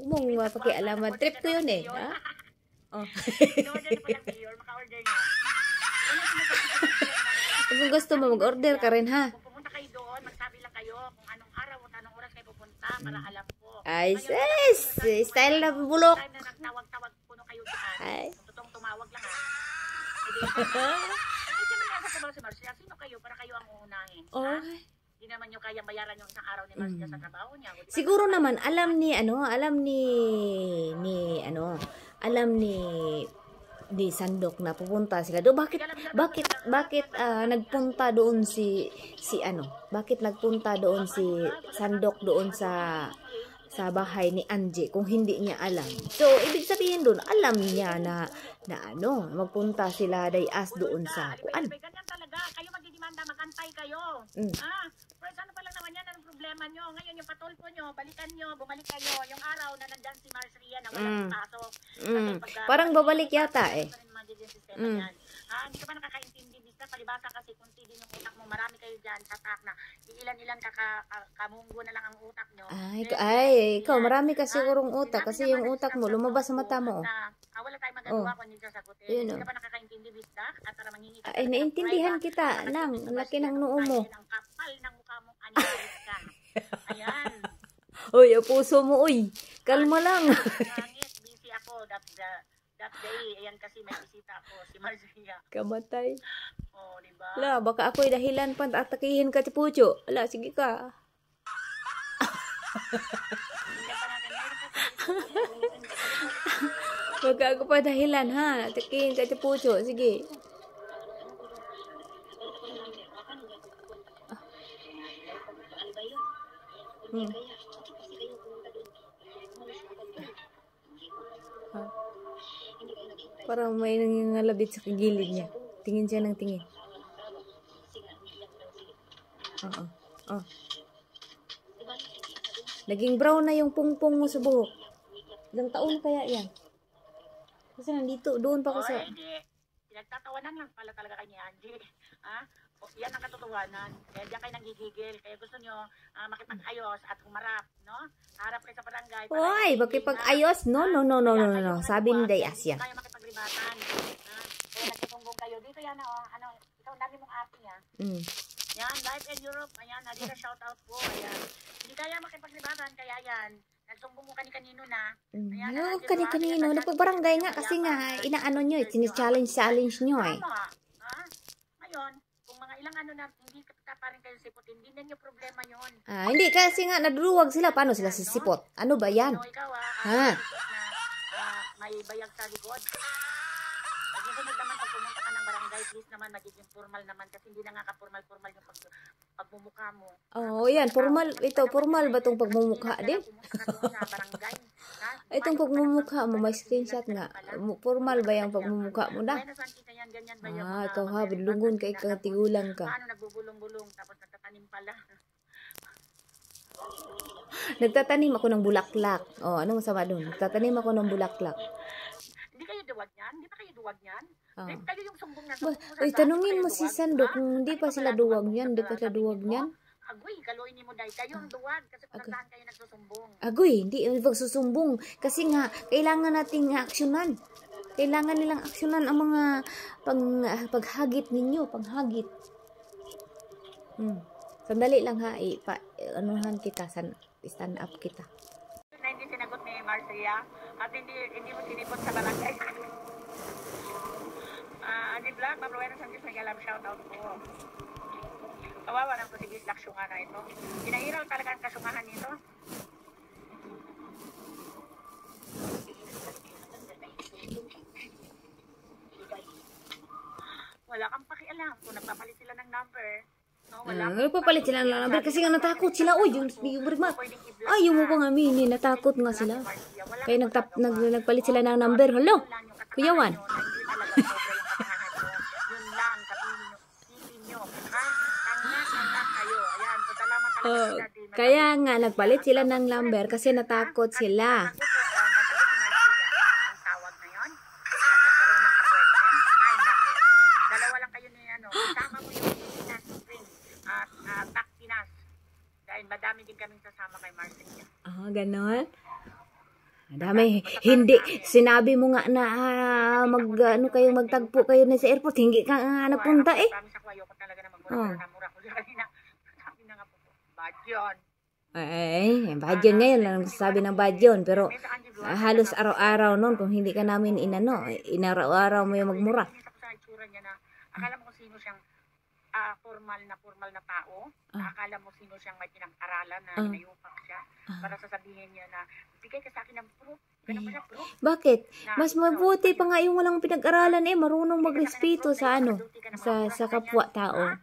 Speaker 1: mong pakialaman. Trip ko yun eh. Ha?
Speaker 2: In-order na palang mayor, maka-order niya.
Speaker 1: Kung gusto mo, mag-order ka rin, ha?
Speaker 2: Kung pumunta kayo doon, magsabi lang kayo kung anong araw at anong oras kayo pupunta para alam ko.
Speaker 1: Ay, sis! Style na bulok.
Speaker 2: Time na nagtawag-tawag puno kayo dyan.
Speaker 1: Ay.
Speaker 2: Kung totoong tumawag lang, ha? Ay, siyempre nasa trabaho si Marcia. Sino kayo para kayo ang uunahin? Ha? Hindi naman nyo kaya bayaran yung isang araw ni Marcia sa trabaho niya.
Speaker 1: Siguro naman, alam ni Sandok na pupunta sila doon. Bakit nagpunta doon bakit nagpunta doon si Sandok doon sa bahay ni Angie kung hindi niya alam? So, ibig sabihin doon, alam niya na magpunta sila dayas doon sa kuan.
Speaker 2: Ganyan talaga. Kayo magdidimanda, magantay kayo. Pero ano pa lang naman yan, anong problema nyo? Ngayon yung patulpo nyo, balikan nyo, bumalik kayo. Yung araw na nandyan si Marcia na walang pasok.
Speaker 1: Parang babalik yata eh.
Speaker 2: Hindi ka ba nakakaintindi, Bista? Palibasa kasi kunti din yung utak mo. Marami kayo dyan, tatak na. Ilan-ilan kamunggo na lang ang utak nyo.
Speaker 1: Ay, ikaw, marami ka sigurong utak. Kasi yung utak mo, lumabas sa mata mo.
Speaker 2: Wala tayong magagawa kung hindi sasagutin. Hindi ka ba nakakaintindi, Bista? At para manghingi ka.
Speaker 1: Ay, naintindihan kita, nang. Laki ng noo mo.
Speaker 2: Ang kapal ng mukha mong animalis ka. Ayan.
Speaker 1: Uy, ang puso mo, uy. Kalma lang.
Speaker 2: Busy ako that day. Ayan kasi may bisita ako, si Marcia.
Speaker 1: Kamatay.
Speaker 2: Diba?
Speaker 1: Ala, baka ako'y dahilan pa atakihin ka, Tipucho. Ala, sige ka. Baka ako pa dahilan, ha? Atakihin ka, Tipucho. Sige. Parang may nangingalabit sa kagilid niya. Tingin siya ng tingin. Naging brown na yung pungpong mo sa buhok. Ilang taon kaya yan? Kasi nandito, doon pa ko sa...
Speaker 2: Hindi. Pinagtatawanan lang pala talaga kay ni Angie. Yan ang katotohanan. Kaya diyan kayo nanggigigil. Kaya gusto nyo makipag-ayos at humarap, no? Harap kayo sa barangay.
Speaker 1: Hoy, makipag-ayos? No. Sabi ni Dayas yan.
Speaker 2: Kaya makipaglibatan. Kaya nagsipunggong kayo. Dito yan, ikaw ang dami mong ate, ha? Yan, Life in Europe. Ayan, dito shoutout po. Ayan. Hindi kaya makipaglibatan. Kaya yan. Nagsumbong mo kani-kanino na.
Speaker 1: Ayan, kani-kanino. Nagpagbarangay nga kasi nga, inaano nyo eh. Challenge nyo eh.
Speaker 2: Tama. Ngayon, kung mga ilang na, hindi ka pa rin kayo sipot, hindi na nyo problema yun.
Speaker 1: Hindi kasi nga, nadruwag sila. Paano sila sisipot? Ano ba yan?
Speaker 2: Ikaw may bayag sa likod. Pag-isunod naman, pag pumunta ka ng barangay, please naman, magiging formal naman kasi hindi na nga ka-formal yung pagmumukha mo.
Speaker 1: Yan. Formal. Ito, formal ba itong pagmumukha din? Itong pagmumukha mo, may screenshot nga. Formal ba yung pagmumukha mo na? Ikaw ha, bilungon ka, ikatigulang ka.
Speaker 2: Paano nagbubulong-bulong, tapos nagtatanim pala.
Speaker 1: Nagtatanim ako ng bulaklak. Anong masama doon? Nagtatanim ako ng bulaklak.
Speaker 2: Hindi kayo duwag niyan? Hindi pa kayo duwag niyan? Kayo yung sumbong na
Speaker 1: tanungin mo si Sandok kung hindi pa sila duwag niyan. Hindi pa sila duwag niyan.
Speaker 2: Agoy, galuin mo dahil kayo ang duwag kasi pagkakaan kayo nagsusumbong.
Speaker 1: Agoy, hindi magsusumbong. Kasi nga, kailangan nating aksyonan. Kailangan nilang aksyonan ang mga paghagit ninyo. Panghagit. Sandali lang ha, anuhan kita, stand up kita.
Speaker 2: Na hindi sinagot ni Marcia at hindi mo sinipot sa barangay. Adi Black, Mabruena Santis, nag-alam shoutout po. Kawawa ng Portuguese laksyunga na ito. Pinahiraw talaga ang kasyungahan nito. Wala kang pakialam kung nagpapalit sila ng number. No,
Speaker 1: Nagpapalit sila ng number kasi nga natakot sila. Uy, yung Brigma. Ayaw mo pang aminin, natakot nga sila. Kaya nagpalit sila ng number. Hello, Kuya Juan. Kaya nga nagpalit sila ng number kasi natakot sila.
Speaker 2: Dalawa lang kayo ni isama mo yung Takpinas. Dahil madami din kaming sasama kay Marcia.
Speaker 1: Ganon. Madami. Hindi. Sinabi mo nga na magtagpo kayo na sa airport. Hindi ka nga napunta eh.
Speaker 2: Promise ako, ayoko talaga na magmura ko kanina. Sabi na nga po, Badyon.
Speaker 1: Badyon ngayon lang sabi ng Badyon. Pero halos araw-araw noon kung hindi ka namin inaraw-araw mo yung magmura.
Speaker 2: Sa itsura niya na, akala mo kung sino siyang formal na tao. Akala mo sino siyang may pinag-aralan na inayupak siya. Para sasabihin niya na, bigay ka sa akin ng proof. Ganun ba siya, proof?
Speaker 1: Bakit? Mas mabuti pa nga yung walang pinag-aralan marunong magrespeto sa sa kapwa-tao.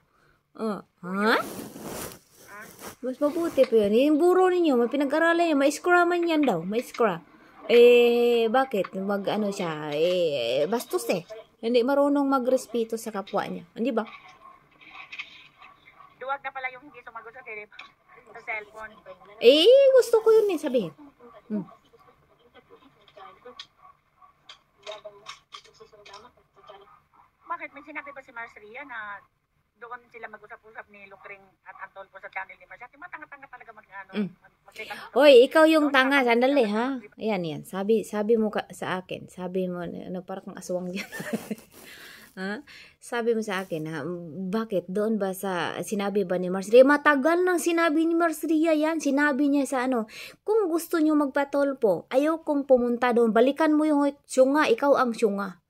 Speaker 1: Mas mabuti pa yun. Yung buro ninyo, may pinag-aralan yan, may scraman yan daw, may scra. Bakit? Siya, bastos Hindi marunong magrespeto sa kapwa niya. Hindi ba?
Speaker 2: Duwag na pala yung hindi sumagot sa cellphone.
Speaker 1: Gusto ko yun sabihin.
Speaker 2: Bakit? May sinabi ba si Marcia na doon sila mag-usap-usap ni Lucring at Antolpo sa channel ni Marcia? Matanga-tanga talaga
Speaker 1: Hoy, ikaw yung tanga. Sandali ha. Ayan. Sabi mo sa akin. Sabi mo, parang aswang dyan. Sabi mo sa akin, bakit doon ba sinabi ba ni Marcia? Matagal nang sinabi ni Marcia yan. Sinabi niya sa kung gusto niyo magpatolpo, ayaw kong pumunta doon. Balikan mo yung syunga, ikaw ang syunga.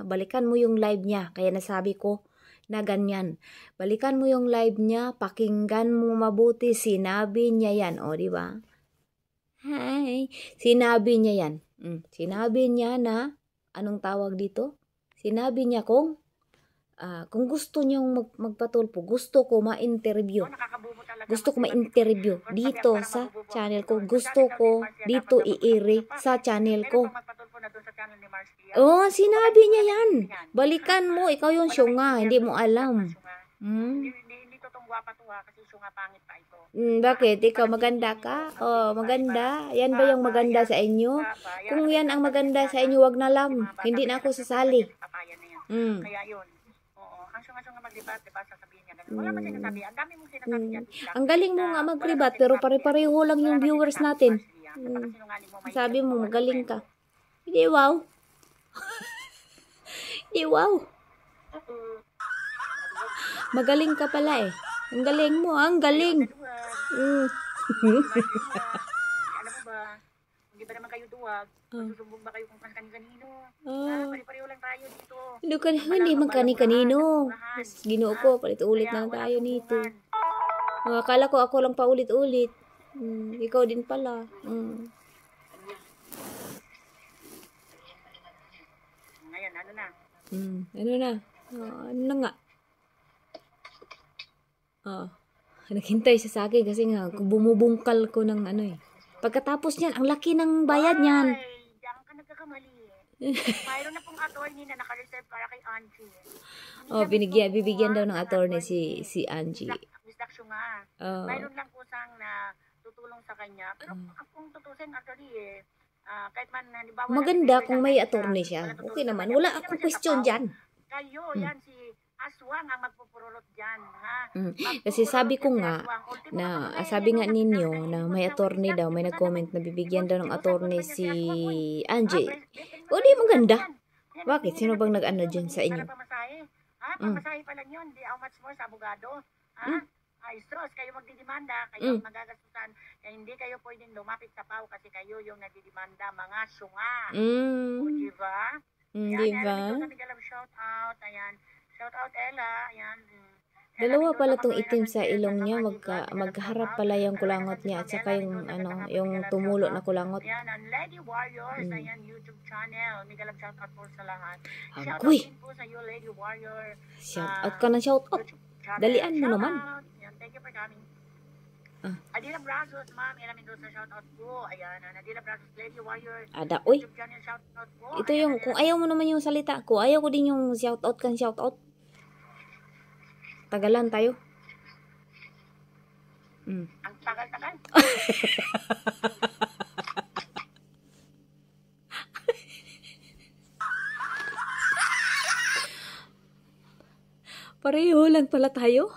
Speaker 1: Balikan mo yung live niya. Kaya nasabi ko na ganyan. Balikan mo yung live niya, pakinggan mo mabuti. Sinabi niya yan. Di ba? Hi. Sinabi niya yan. Sinabi niya na, anong tawag dito? Sinabi niya kung gusto niyong magpatulpo, gusto ko ma-interview. Gusto ko ma-interview dito sa channel ko. Gusto ko dito i-air sa channel ko. Sinabi niya yan. Balikan mo, ikaw yung syunga, hindi mo alam.
Speaker 2: Hindi totoong gwapa to kasi syunga pangit pa ito.
Speaker 1: Bakit? Ikaw maganda ka? Maganda. Yan ba yung maganda sa inyo? Kung yan ang maganda sa inyo, wag na lang. Hindi na ako sasali.
Speaker 2: Kaya yun. Ang syunga mag-ribat, diba? Sasabihin niya ganun. Wala man sinasabi. Ang dami mong sinasabi dyan.
Speaker 1: Ang galing mo nga mag-ribat, pero pare-pareho lang yung viewers natin. Sabi mo, magaling ka. Hindi, wow. Hindi, wow. Magaling ka pala Ang galing mo, ang galing.
Speaker 2: Alam mo ba, hindi ba naman kayo duwag? Masusumbong ba kayo kung kanino? Pare-pareho lang tayo dito.
Speaker 1: Hindi man kani-kanino. Ginoo ko, palit ulit na lang tayo nito. Akala ko ako lang paulit-ulit. Ikaw din pala.
Speaker 2: Ngayon, ano na?
Speaker 1: Ano na? Ano na nga? Naghintay siya sa akin kasi nga bumubungkal ko ng Pagkatapos niyan, ang laki ng bayad niyan.
Speaker 2: Diyan ka nagkakamali. Mayroon na pong attorney na naka-reserve para kay Angie.
Speaker 1: Bibigyan daw ng attorney si Angie.
Speaker 2: Mayroon lang kusang na tutulong sa kanya. Pero kung tutusin attorney kahit man halimbawa
Speaker 1: maganda kung may attorney siya. Okay naman. Wala akong question dyan.
Speaker 2: Kayo, yan si Aswang ang magpupurulot dyan, ha?
Speaker 1: Kasi sabi ko nga, sabi nga ninyo na may attorney daw, may nag-comment na bibigyan daw ng attorney si Angie. Di maganda. Bakit? Sino bang nag-ano dyan sa inyo?
Speaker 2: Pamasahe pa lang yun. Di how much more sa abogado? Ha? Stros, kayo magdidemanda, kayo magagastusan, kaya hindi kayo pwedeng lumapit sa PAW kasi kayo yung nagdidemanda, mga syunga. O, diba?
Speaker 1: Diba?
Speaker 2: Ito sa Miguel shout out, ayan. Shout out Ella, ayan.
Speaker 1: Dalawa pala tong itim sa ilong niya, magharap pala yung kulangot niya at saka yung yung tumulo na kulangot.
Speaker 2: Ayan, ang Lady Warriors, ayan, YouTube channel. Miguel shout out po sa lahat. Shout out
Speaker 1: Agoy!
Speaker 2: din po sa iyo, Lady Warrior.
Speaker 1: Shout out ka ng shout out. Dalian mo naman.
Speaker 2: Ayan, thank you for coming. Adila Brazos, ma'am, Ella Mendoza, shout out po. Ayan, Adila Brazos, Lady Warrior.
Speaker 1: Ada, uy.
Speaker 2: YouTube channel, shout out po.
Speaker 1: Ito yung, kung ayaw mo naman yung salita ko, ayaw ko din yung shout out kan shout out. Tagalan tayo.
Speaker 2: Ang tagal-tagal.
Speaker 1: Pareho lang pala tayo.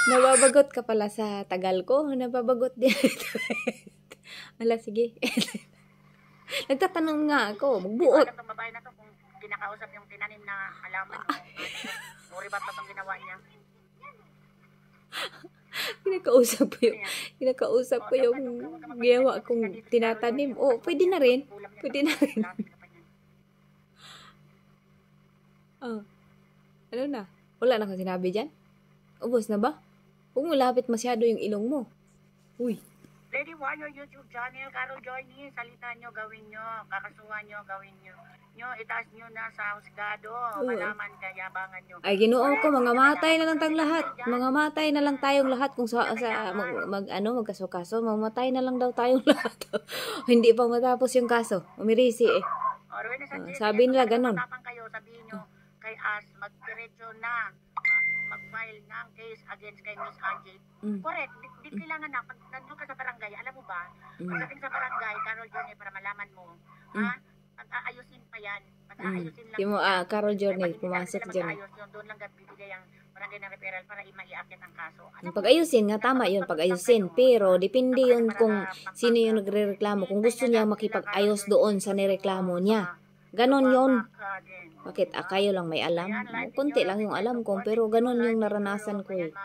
Speaker 1: Nababagot ka pala sa tagal ko. Nababagot din. Ala, sige. Nagtatanong nga ako. Magbuot.
Speaker 2: Itong babae na to, kung kinakausap yung tinanim na halaman, sorry ba itong ginawa niya?
Speaker 1: Kinakausap ko yung ginawa kong tinatanim. Oh, pwede na rin. Pwede na rin. Ano na? Wala na kang sinabi dyan? Ubos na ba? Huwag mo lapit masyado yung ilong mo. Uy.
Speaker 2: Lady Warrior YouTube channel, Carol Joyny, salita nyo, gawin nyo, kakasuhan nyo, gawin nyo. Itaas nyo na sa husgado, malaman, kayabangan nyo.
Speaker 1: Ay, Ginoo ko, mga matay na lang tayong lahat. Mga matay na lang tayong lahat kung magkaso-kaso, mamatay na lang daw tayong lahat. Hindi pa matapos yung kaso. Umirisi eh. Sabi nila ganun.
Speaker 2: Kayo, sabihin nyo kay As, magdiretso na, mag-file ng case against kay Miss Angie. Correct, di kailangan na, pag nandun ka sa barangay, alam mo ba, pagdating sa barangay, Carol Journey, para malaman mo, pag-aayusin pa yan, pag-aayusin lang.
Speaker 1: Yung Carol Journey, pumasok dyan.
Speaker 2: Doon lang bibigay ang barangay ng referral para maiakit ang kaso.
Speaker 1: Pag-ayusin nga, tama yun, pag-ayusin. Pero, depende yun kung sino yung nagre-reklamo. Kung gusto niya makipag-ayos doon sa nireklamo niya. Ganon yun. Bakit? Kayo lang may alam? Kunti lang yung alam ko, pero ganon yung naranasan ko eh.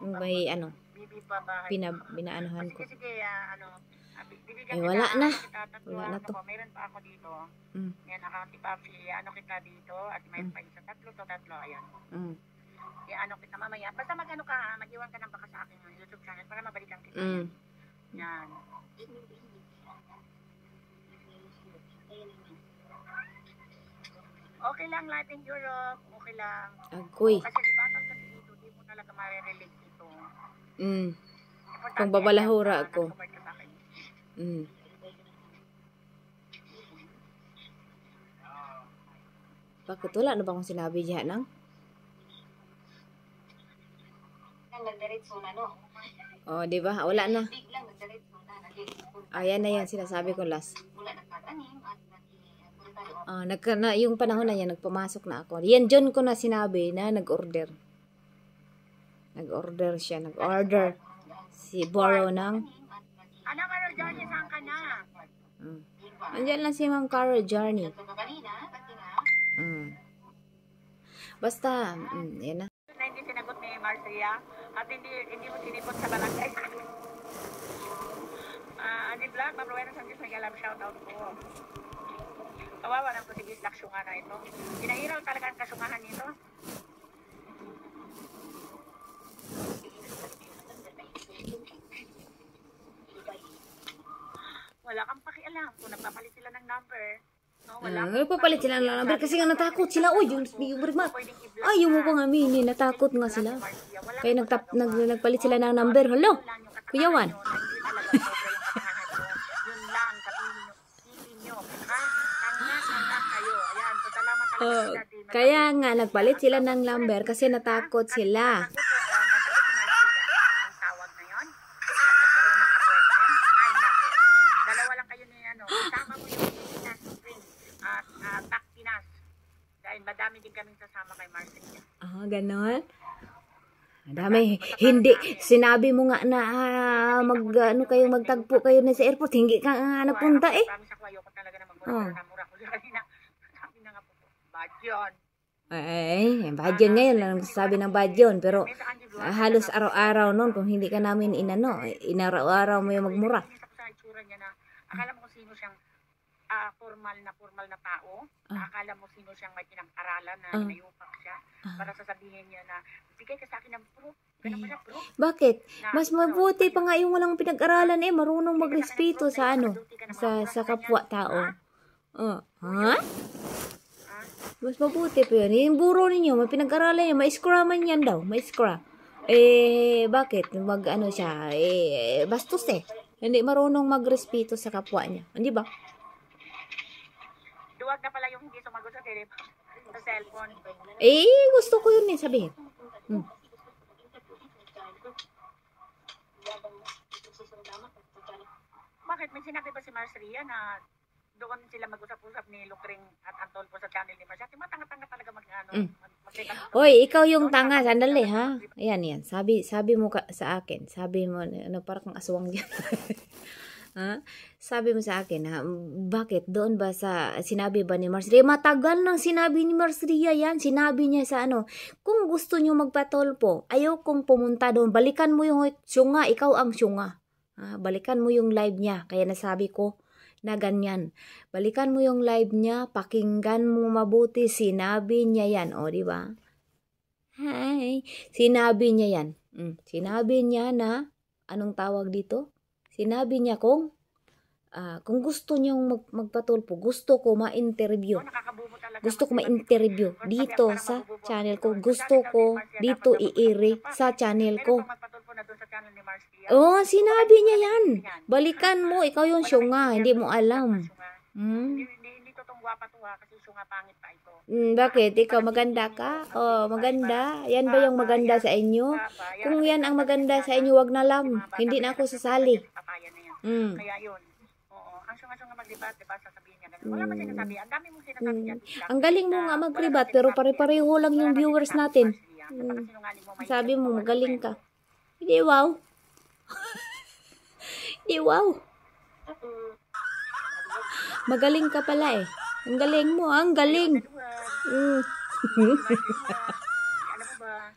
Speaker 1: May binaanohan ko. Eh, wala na. Wala na to.
Speaker 2: Meron pa ako dito. Yan, account Papi. Kita dito. At may pa isa. Tatlo. Ayan. Kita mamaya. Basta mag-ano ka, mag-iwan ka ng baka sa aking YouTube channel para mabalikan kita. Yan. Okay lang, life in Europe. Okay lang.
Speaker 1: Agoy.
Speaker 2: Kasi di batang kasi dito, di mo talaga marirelate ito.
Speaker 1: Kung babalahura ako. Bakit wala na ba akong sinabi diyan nang? Oh, di ba? Wala na. Ayan na yan, sinasabi ko last. Yung panahon na yan, nagpumasok na ako. Yan, dyan ko na sinabi na nag-order. Nag-order siya, nag-order. Si Borrow ng...
Speaker 2: Ano, Carol Journey, saan ka na?
Speaker 1: Andyan lang si Ma'am Carol Journey. Basta, yan na.
Speaker 2: Na hindi sinagot ni Marcia at hindi mo sinipot sa barangay. Ani Black, Mabruenos, ang Diyos nag-alam, shoutout po. Kawawa ng Putigis Laksyunga na ito. Pinahiraw talaga ang kasyungahan nito. Wala kang pakialam kung nagpapalit sila ng number. No,
Speaker 1: nagpapalit sila ng number kasi nga natakot sila. Uy, yung Bergmat. Ayaw mo pang aminin, natakot nga sila. Kaya nagpalit sila ng number. Hello, Kuyawan. Kaya nga nagpalit sila ng number kasi natakot sila.
Speaker 2: Dalawa lang kayo ni sama mo yung Pilipinas Spring at Takpinas. Dahil madami din kaming sasama kay Marcia.
Speaker 1: Ganon. Madami. Hindi. Sinabi mo nga na magtagpo kayo na sa airport. Hindi ka napunta eh.
Speaker 2: Ayoko talaga na mag-mura na mura ko kanina. Sabi na nga po. bad yun.
Speaker 1: Bad yun ngayon lang sabi ng bad yun. Pero halos araw-araw nun kung hindi ka namin inaraw-araw mo yung magmura.
Speaker 2: Sa itsura niya na, akala mo kung sino siyang formal na tao. Akala mo sino siyang may pinag-aralan na inayupak siya. Para sasabihin niya na, bigay ka sa akin ng proof. Ganun ba siya, proof?
Speaker 1: Bakit? Mas mabuti pa nga yung walang pinag-aralan marunong magrespeto sa sa kapwa-tao. Ha? Mas mabuti pa yun. Yung buro ninyo, may pinag-aralan yan, may scraman yan daw, may scra. Bakit? Siya, bastos Hindi marunong magrespeto sa kapwa niya. Hindi ba?
Speaker 2: Duwag na pala yung hindi sumagot sa telephone, sa cellphone.
Speaker 1: Gusto ko yun sabihin.
Speaker 2: Bakit? May sinabi ba si Marsria na doon sila mag-usap-usap ni Lucring at Antolpo sa channel ni Marsria? Matanga-tanga talaga
Speaker 1: Hoy, ikaw yung tanga. Sandali, ha? Ayan. Sabi mo sa akin. Sabi mo, parang kang aswang dyan. Ha? Sabi mo sa akin, ha? Bakit? Doon ba sinabi ba ni Marsria? Matagal nang sinabi ni Marsria yan. Sinabi niya sa kung gusto niyo magpatolpo, ayaw kong pumunta doon. Balikan mo yung syunga. Ikaw ang syunga. Balikan mo yung live niya. Kaya nasabi ko, na ganyan. Balikan mo yung live niya, pakinggan mo mabuti, sinabi niya yan. Di ba? Hi. Sinabi niya yan. Sinabi niya na, anong tawag dito? Sinabi niya kung gusto niyong magpatulpo, gusto ko ma-interview. Gusto ko ma-interview dito sa channel ko. Gusto ko dito i-iri sa channel ko. Sinabi niya yan. Balikan mo, ikaw yung syunga, hindi mo alam.
Speaker 2: Hindi totoong gwapa to kasi syunga pangit pa ito.
Speaker 1: Bakit? Ikaw maganda ka? Maganda. Yan ba yung maganda sa inyo? Kung yan ang maganda sa inyo, wag na lang. Hindi na ako sasali.
Speaker 2: Kaya yun. Ang syunga-syunga mag-ribat, diba? Sasabihin niya ganun. Wala man sinasabi. Ang dami mong sinasabi dyan.
Speaker 1: Ang galing mo nga mag-ribat, pero pare-pareho lang yung viewers natin. Sabi mo, magaling ka. Hindi, wow. Hindi, wow. Magaling ka pala Ang galing mo, ang galing.
Speaker 2: Ano ba?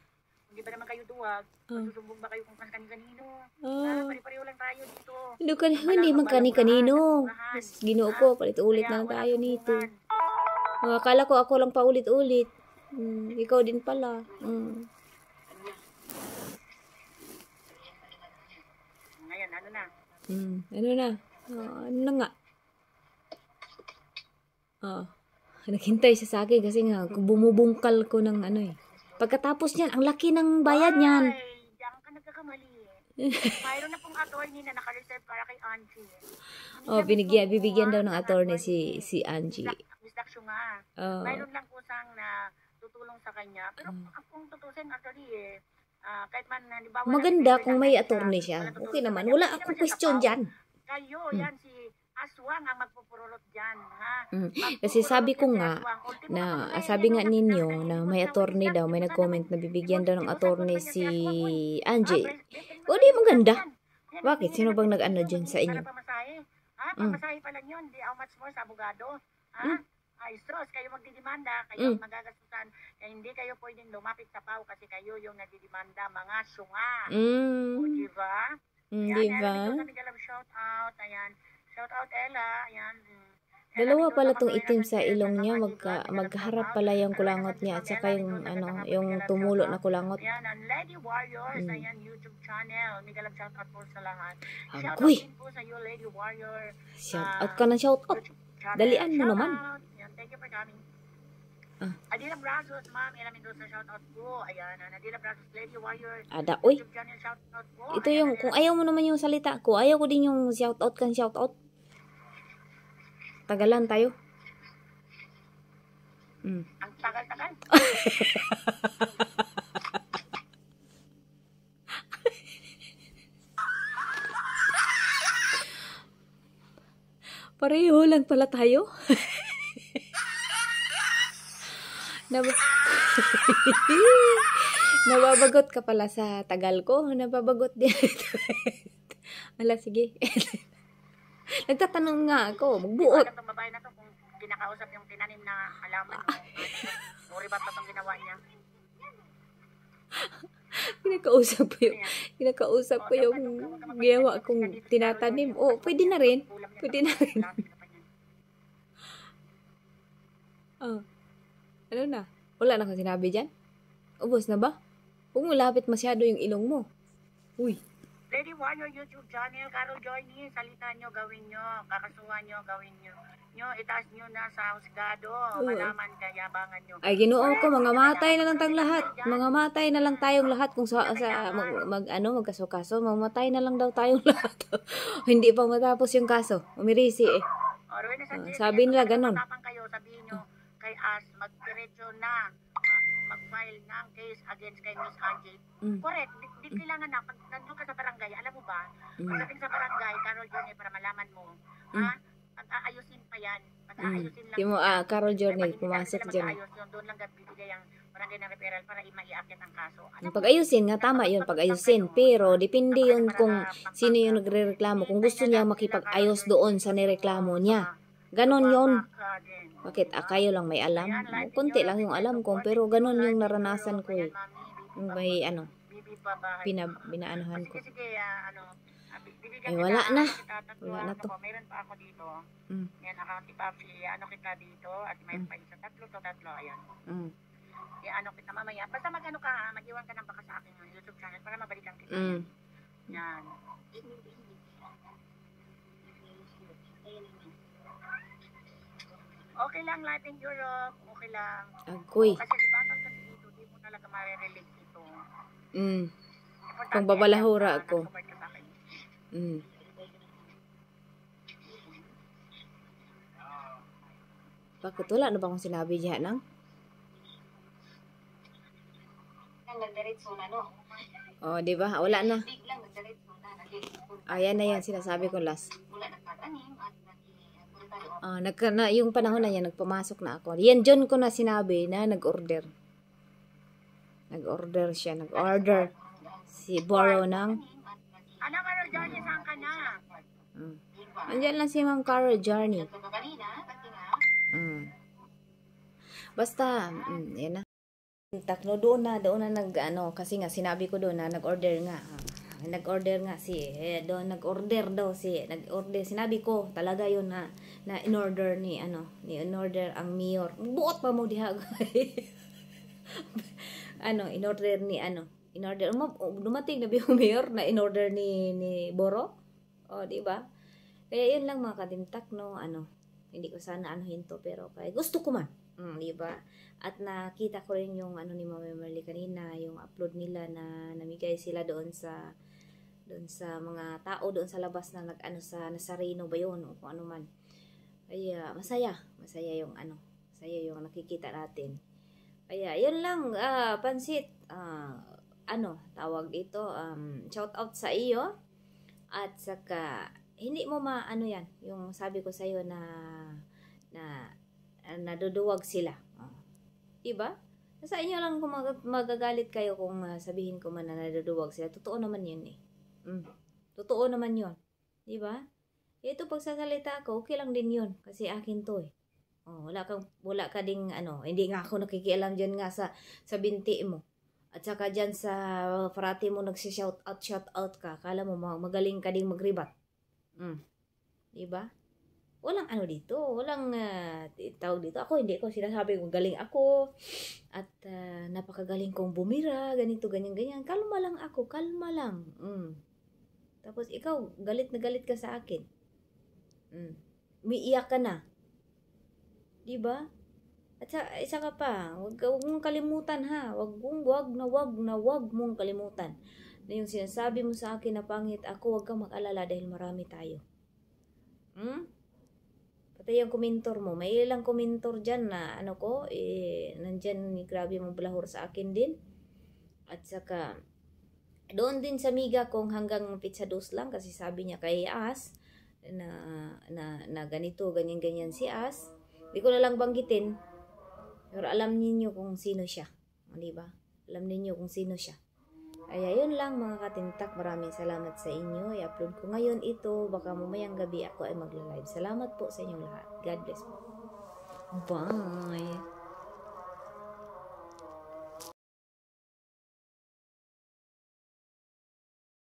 Speaker 2: Hindi ba naman kayo duwag? Magsusumbong ba kayo kung kani-kanino? Pare-pareho lang tayo dito.
Speaker 1: Hindi man kani-kanino. Ginoo ko, palit-ulit na lang tayo nito. Akala ko ako lang paulit-ulit. Ikaw din pala.
Speaker 2: Ngayon, ano na?
Speaker 1: Ano na? Ano na nga? Naghintay siya sa akin kasi nga bumubungkal ko ng Pagkatapos niyan, ang laki ng bayad niyan.
Speaker 2: Ay, diyan ka nagkakamali. Mayroon na pong attorney na naka-reserve para kay Angie.
Speaker 1: Bibigyan daw ng attorney si Angie.
Speaker 2: Miss Daksyo nga. Mayroon lang kusang na tutulong sa kanya. Pero kung tutusin actually kahit man halimbawa
Speaker 1: maganda kung may attorney siya. Okay naman. Wala akong question dyan.
Speaker 2: Kayo, yan si Aswang ang magpupurulot dyan, ha?
Speaker 1: Kasi sabi ko nga, sabi nga ninyo na may attorney daw, may nag-comment na bibigyan daw ng attorney si Angie. Di maganda. Bakit? Sino bang nag-ano dyan sa inyo?
Speaker 2: Pamasahe pa lang yun. Di how much more sa abogado? Ay, sos, kayo magdidemanda, kayo magagastusan. Kaya hindi kayo pwedeng lumapit sa PAW kasi kayo yung nagdidemanda, mga syunga. Diba?
Speaker 1: Diba?
Speaker 2: Shout out, ayan. Shout out, Ella. Ayan.
Speaker 1: Dalawa pala tong itim sa ilong niya. Magharap pala yung kulangot niya at saka yung yung tumulo na kulangot.
Speaker 2: Ayan, ang Lady Warriors. Ayan, YouTube channel. Miguel, shout out po sa lahat. Shout out
Speaker 1: Agoy!
Speaker 2: din po sa iyo, Lady Warrior.
Speaker 1: Shout out ka ng shout out. Dalian mo naman.
Speaker 2: Ayan, thank you for coming. Adila Brazos, ma'am. Ella Mendoza, shout out po. Ayan, Adila Brazos, Lady Warrior.
Speaker 1: Uy.
Speaker 2: YouTube channel, shout out po.
Speaker 1: Ito yung, kung ayaw mo naman yung salita ko, ayaw ko din yung shout out kan shout out. Tagalan tayo.
Speaker 2: Ang tagal-tagal.
Speaker 1: Pareho lang pala tayo. Nababagot ka pala sa tagal ko. Nababagot din. Ala, sige. Nagtatanong nga ako. Magbuot.
Speaker 2: Itong babae na to kung kinakausap yung tinanim na halaman mo. Nuribat pa itong ginawa niya.
Speaker 1: Kinakausap ko yung ginawa kong tinatanim. Oh, pwede na rin. Pwede na rin. Ano na? Wala na kang sinabi dyan? Ubos na ba? Huwag mo lapit masyado yung ilong mo. Uy.
Speaker 2: Lady Warrior YouTube channel, Carol Journey, salita nyo, gawin nyo, kakasuhan nyo, gawin nyo. Itaas nyo na sa husgado, malaman, kayabangan nyo.
Speaker 1: Ay, Ginoo ko, mga matay na lang tayong lahat. Mga matay na lang tayong lahat kung magkaso-kaso, mamatay na lang daw tayong lahat. Hindi pa matapos yung kaso. Umirisi eh. Sabi nila ganun.
Speaker 2: Sabihin nyo kay As, magdiretso na, mag-file ng case against kay Miss Angie. Correct. Di kailangan na. Pag nandun ka sa barangay, alam mo ba? Pagdating sa barangay, Carol Journey, para malaman mo, ha? Pag-aayusin pa yan. Pag-aayusin lang.
Speaker 1: Di mo, Carol Journey, pumasok dyan.
Speaker 2: Doon lang bibigay ang barangay ng referral para maiakit ang kaso.
Speaker 1: Pag-ayusin nga, tama yun, pag-ayusin. Pero, depende yun kung sino yung nagre-reklamo. Kung gusto niya makipag-ayos doon sa nireklamo niya. Ganon yun. Bakit? Kayo lang may alam? Kunti lang yung alam ko, pero ganon yung naranasan ko eh. May binaanohan ko. Ay, wala na. Wala na to.
Speaker 2: Meron pa ako dito. Yan, account ipapi. Ano kita dito. At mayroon pa isa. Tatlo. Ayan. Ano kita mamaya. Basta mag-ano ka, mag-iwan ka ng baka sa akin yung YouTube channel para mabalikan kita. Yan. Okay lang, life in Europe. Okay lang.
Speaker 1: Agoy.
Speaker 2: Kasi di ba, kasi dito, di mo talaga ma-relate ito.
Speaker 1: Kung babalahura ako. Bakit wala na ba akong sinabi diyan nang? Oh, di ba? Wala na. Ayan na yan, sinasabi ko last. Yung panahon na yan, nagpamasok na ako. Yan, dyan ko na sinabi na nag-order. Nag-order siya, nag-order. Si Borrow ng...
Speaker 2: Ano, Carol Journey, saan ka na?
Speaker 1: Andyan lang si Ma'am Carol Journey. Basta, yan na. Takno doon na kasi nga sinabi ko doon na nag-order nga. Nag-order sinabi ko talaga yun na in-order in-order ang mayor. Buot pa mo diha. In-order dumating na yung mayor na in-order ni Boro. Di ba? Kaya yun lang mga kadintak hindi ko sana hinto pero kaya gusto ko man. Di ba? At nakita ko rin yung ni Mama Merly kanina, yung upload nila na namigay sila doon sa mga tao doon sa labas na sa Nazareno ba yun o kung ano man. Kaya masaya yung masaya yung nakikita natin. Kaya yun lang, Pansit, tawag dito, shout out sa iyo at saka hindi mo yan, yung sabi ko sa iyo na naduduwag sila. Diba? Sa inyo lang kung magagalit kayo kung sabihin ko man na naduduwag sila. Totoo naman yun eh. Totoo naman yun. Diba? Ito pagsasalita ko, okay lang din yun. Kasi akin to eh. Wala ka ding hindi nga ako nakikialam dyan nga sa binti mo. At saka dyan sa parati mo shout out ka. Kala mo magaling ka ding magribat. Diba? Walang dito. Walang tawag dito. Ako hindi ko sinasabi kung galing ako. At napakagaling kong bumira. Ganito, ganyan. Kalma lang ako. Kalma lang. Tapos ikaw, galit na galit ka sa akin. Umiiyak ka na. Diba? At isa ka pa, wag mong kalimutan ha. Wag mong kalimutan. Na yung sinasabi mo sa akin na pangit ako, wag kang mag-alala dahil marami tayo. Pati yung komentor mo, may ilang komentor dyan na nandyan grabe mong balahor sa akin din. At saka, doon din sa miga kong hanggang pizza dos lang kasi sabi niya kay As na ganito, ganyan si As. Hindi ko na lang banggitin. Pero alam niyo kung sino siya. Di ba? Alam niyo kung sino siya. Kaya yun lang mga katintak. Maraming salamat sa inyo. I-upload ko ngayon ito. Baka mamayang gabi ako ay magla-live. Salamat po sa inyong lahat. God bless po. Bye.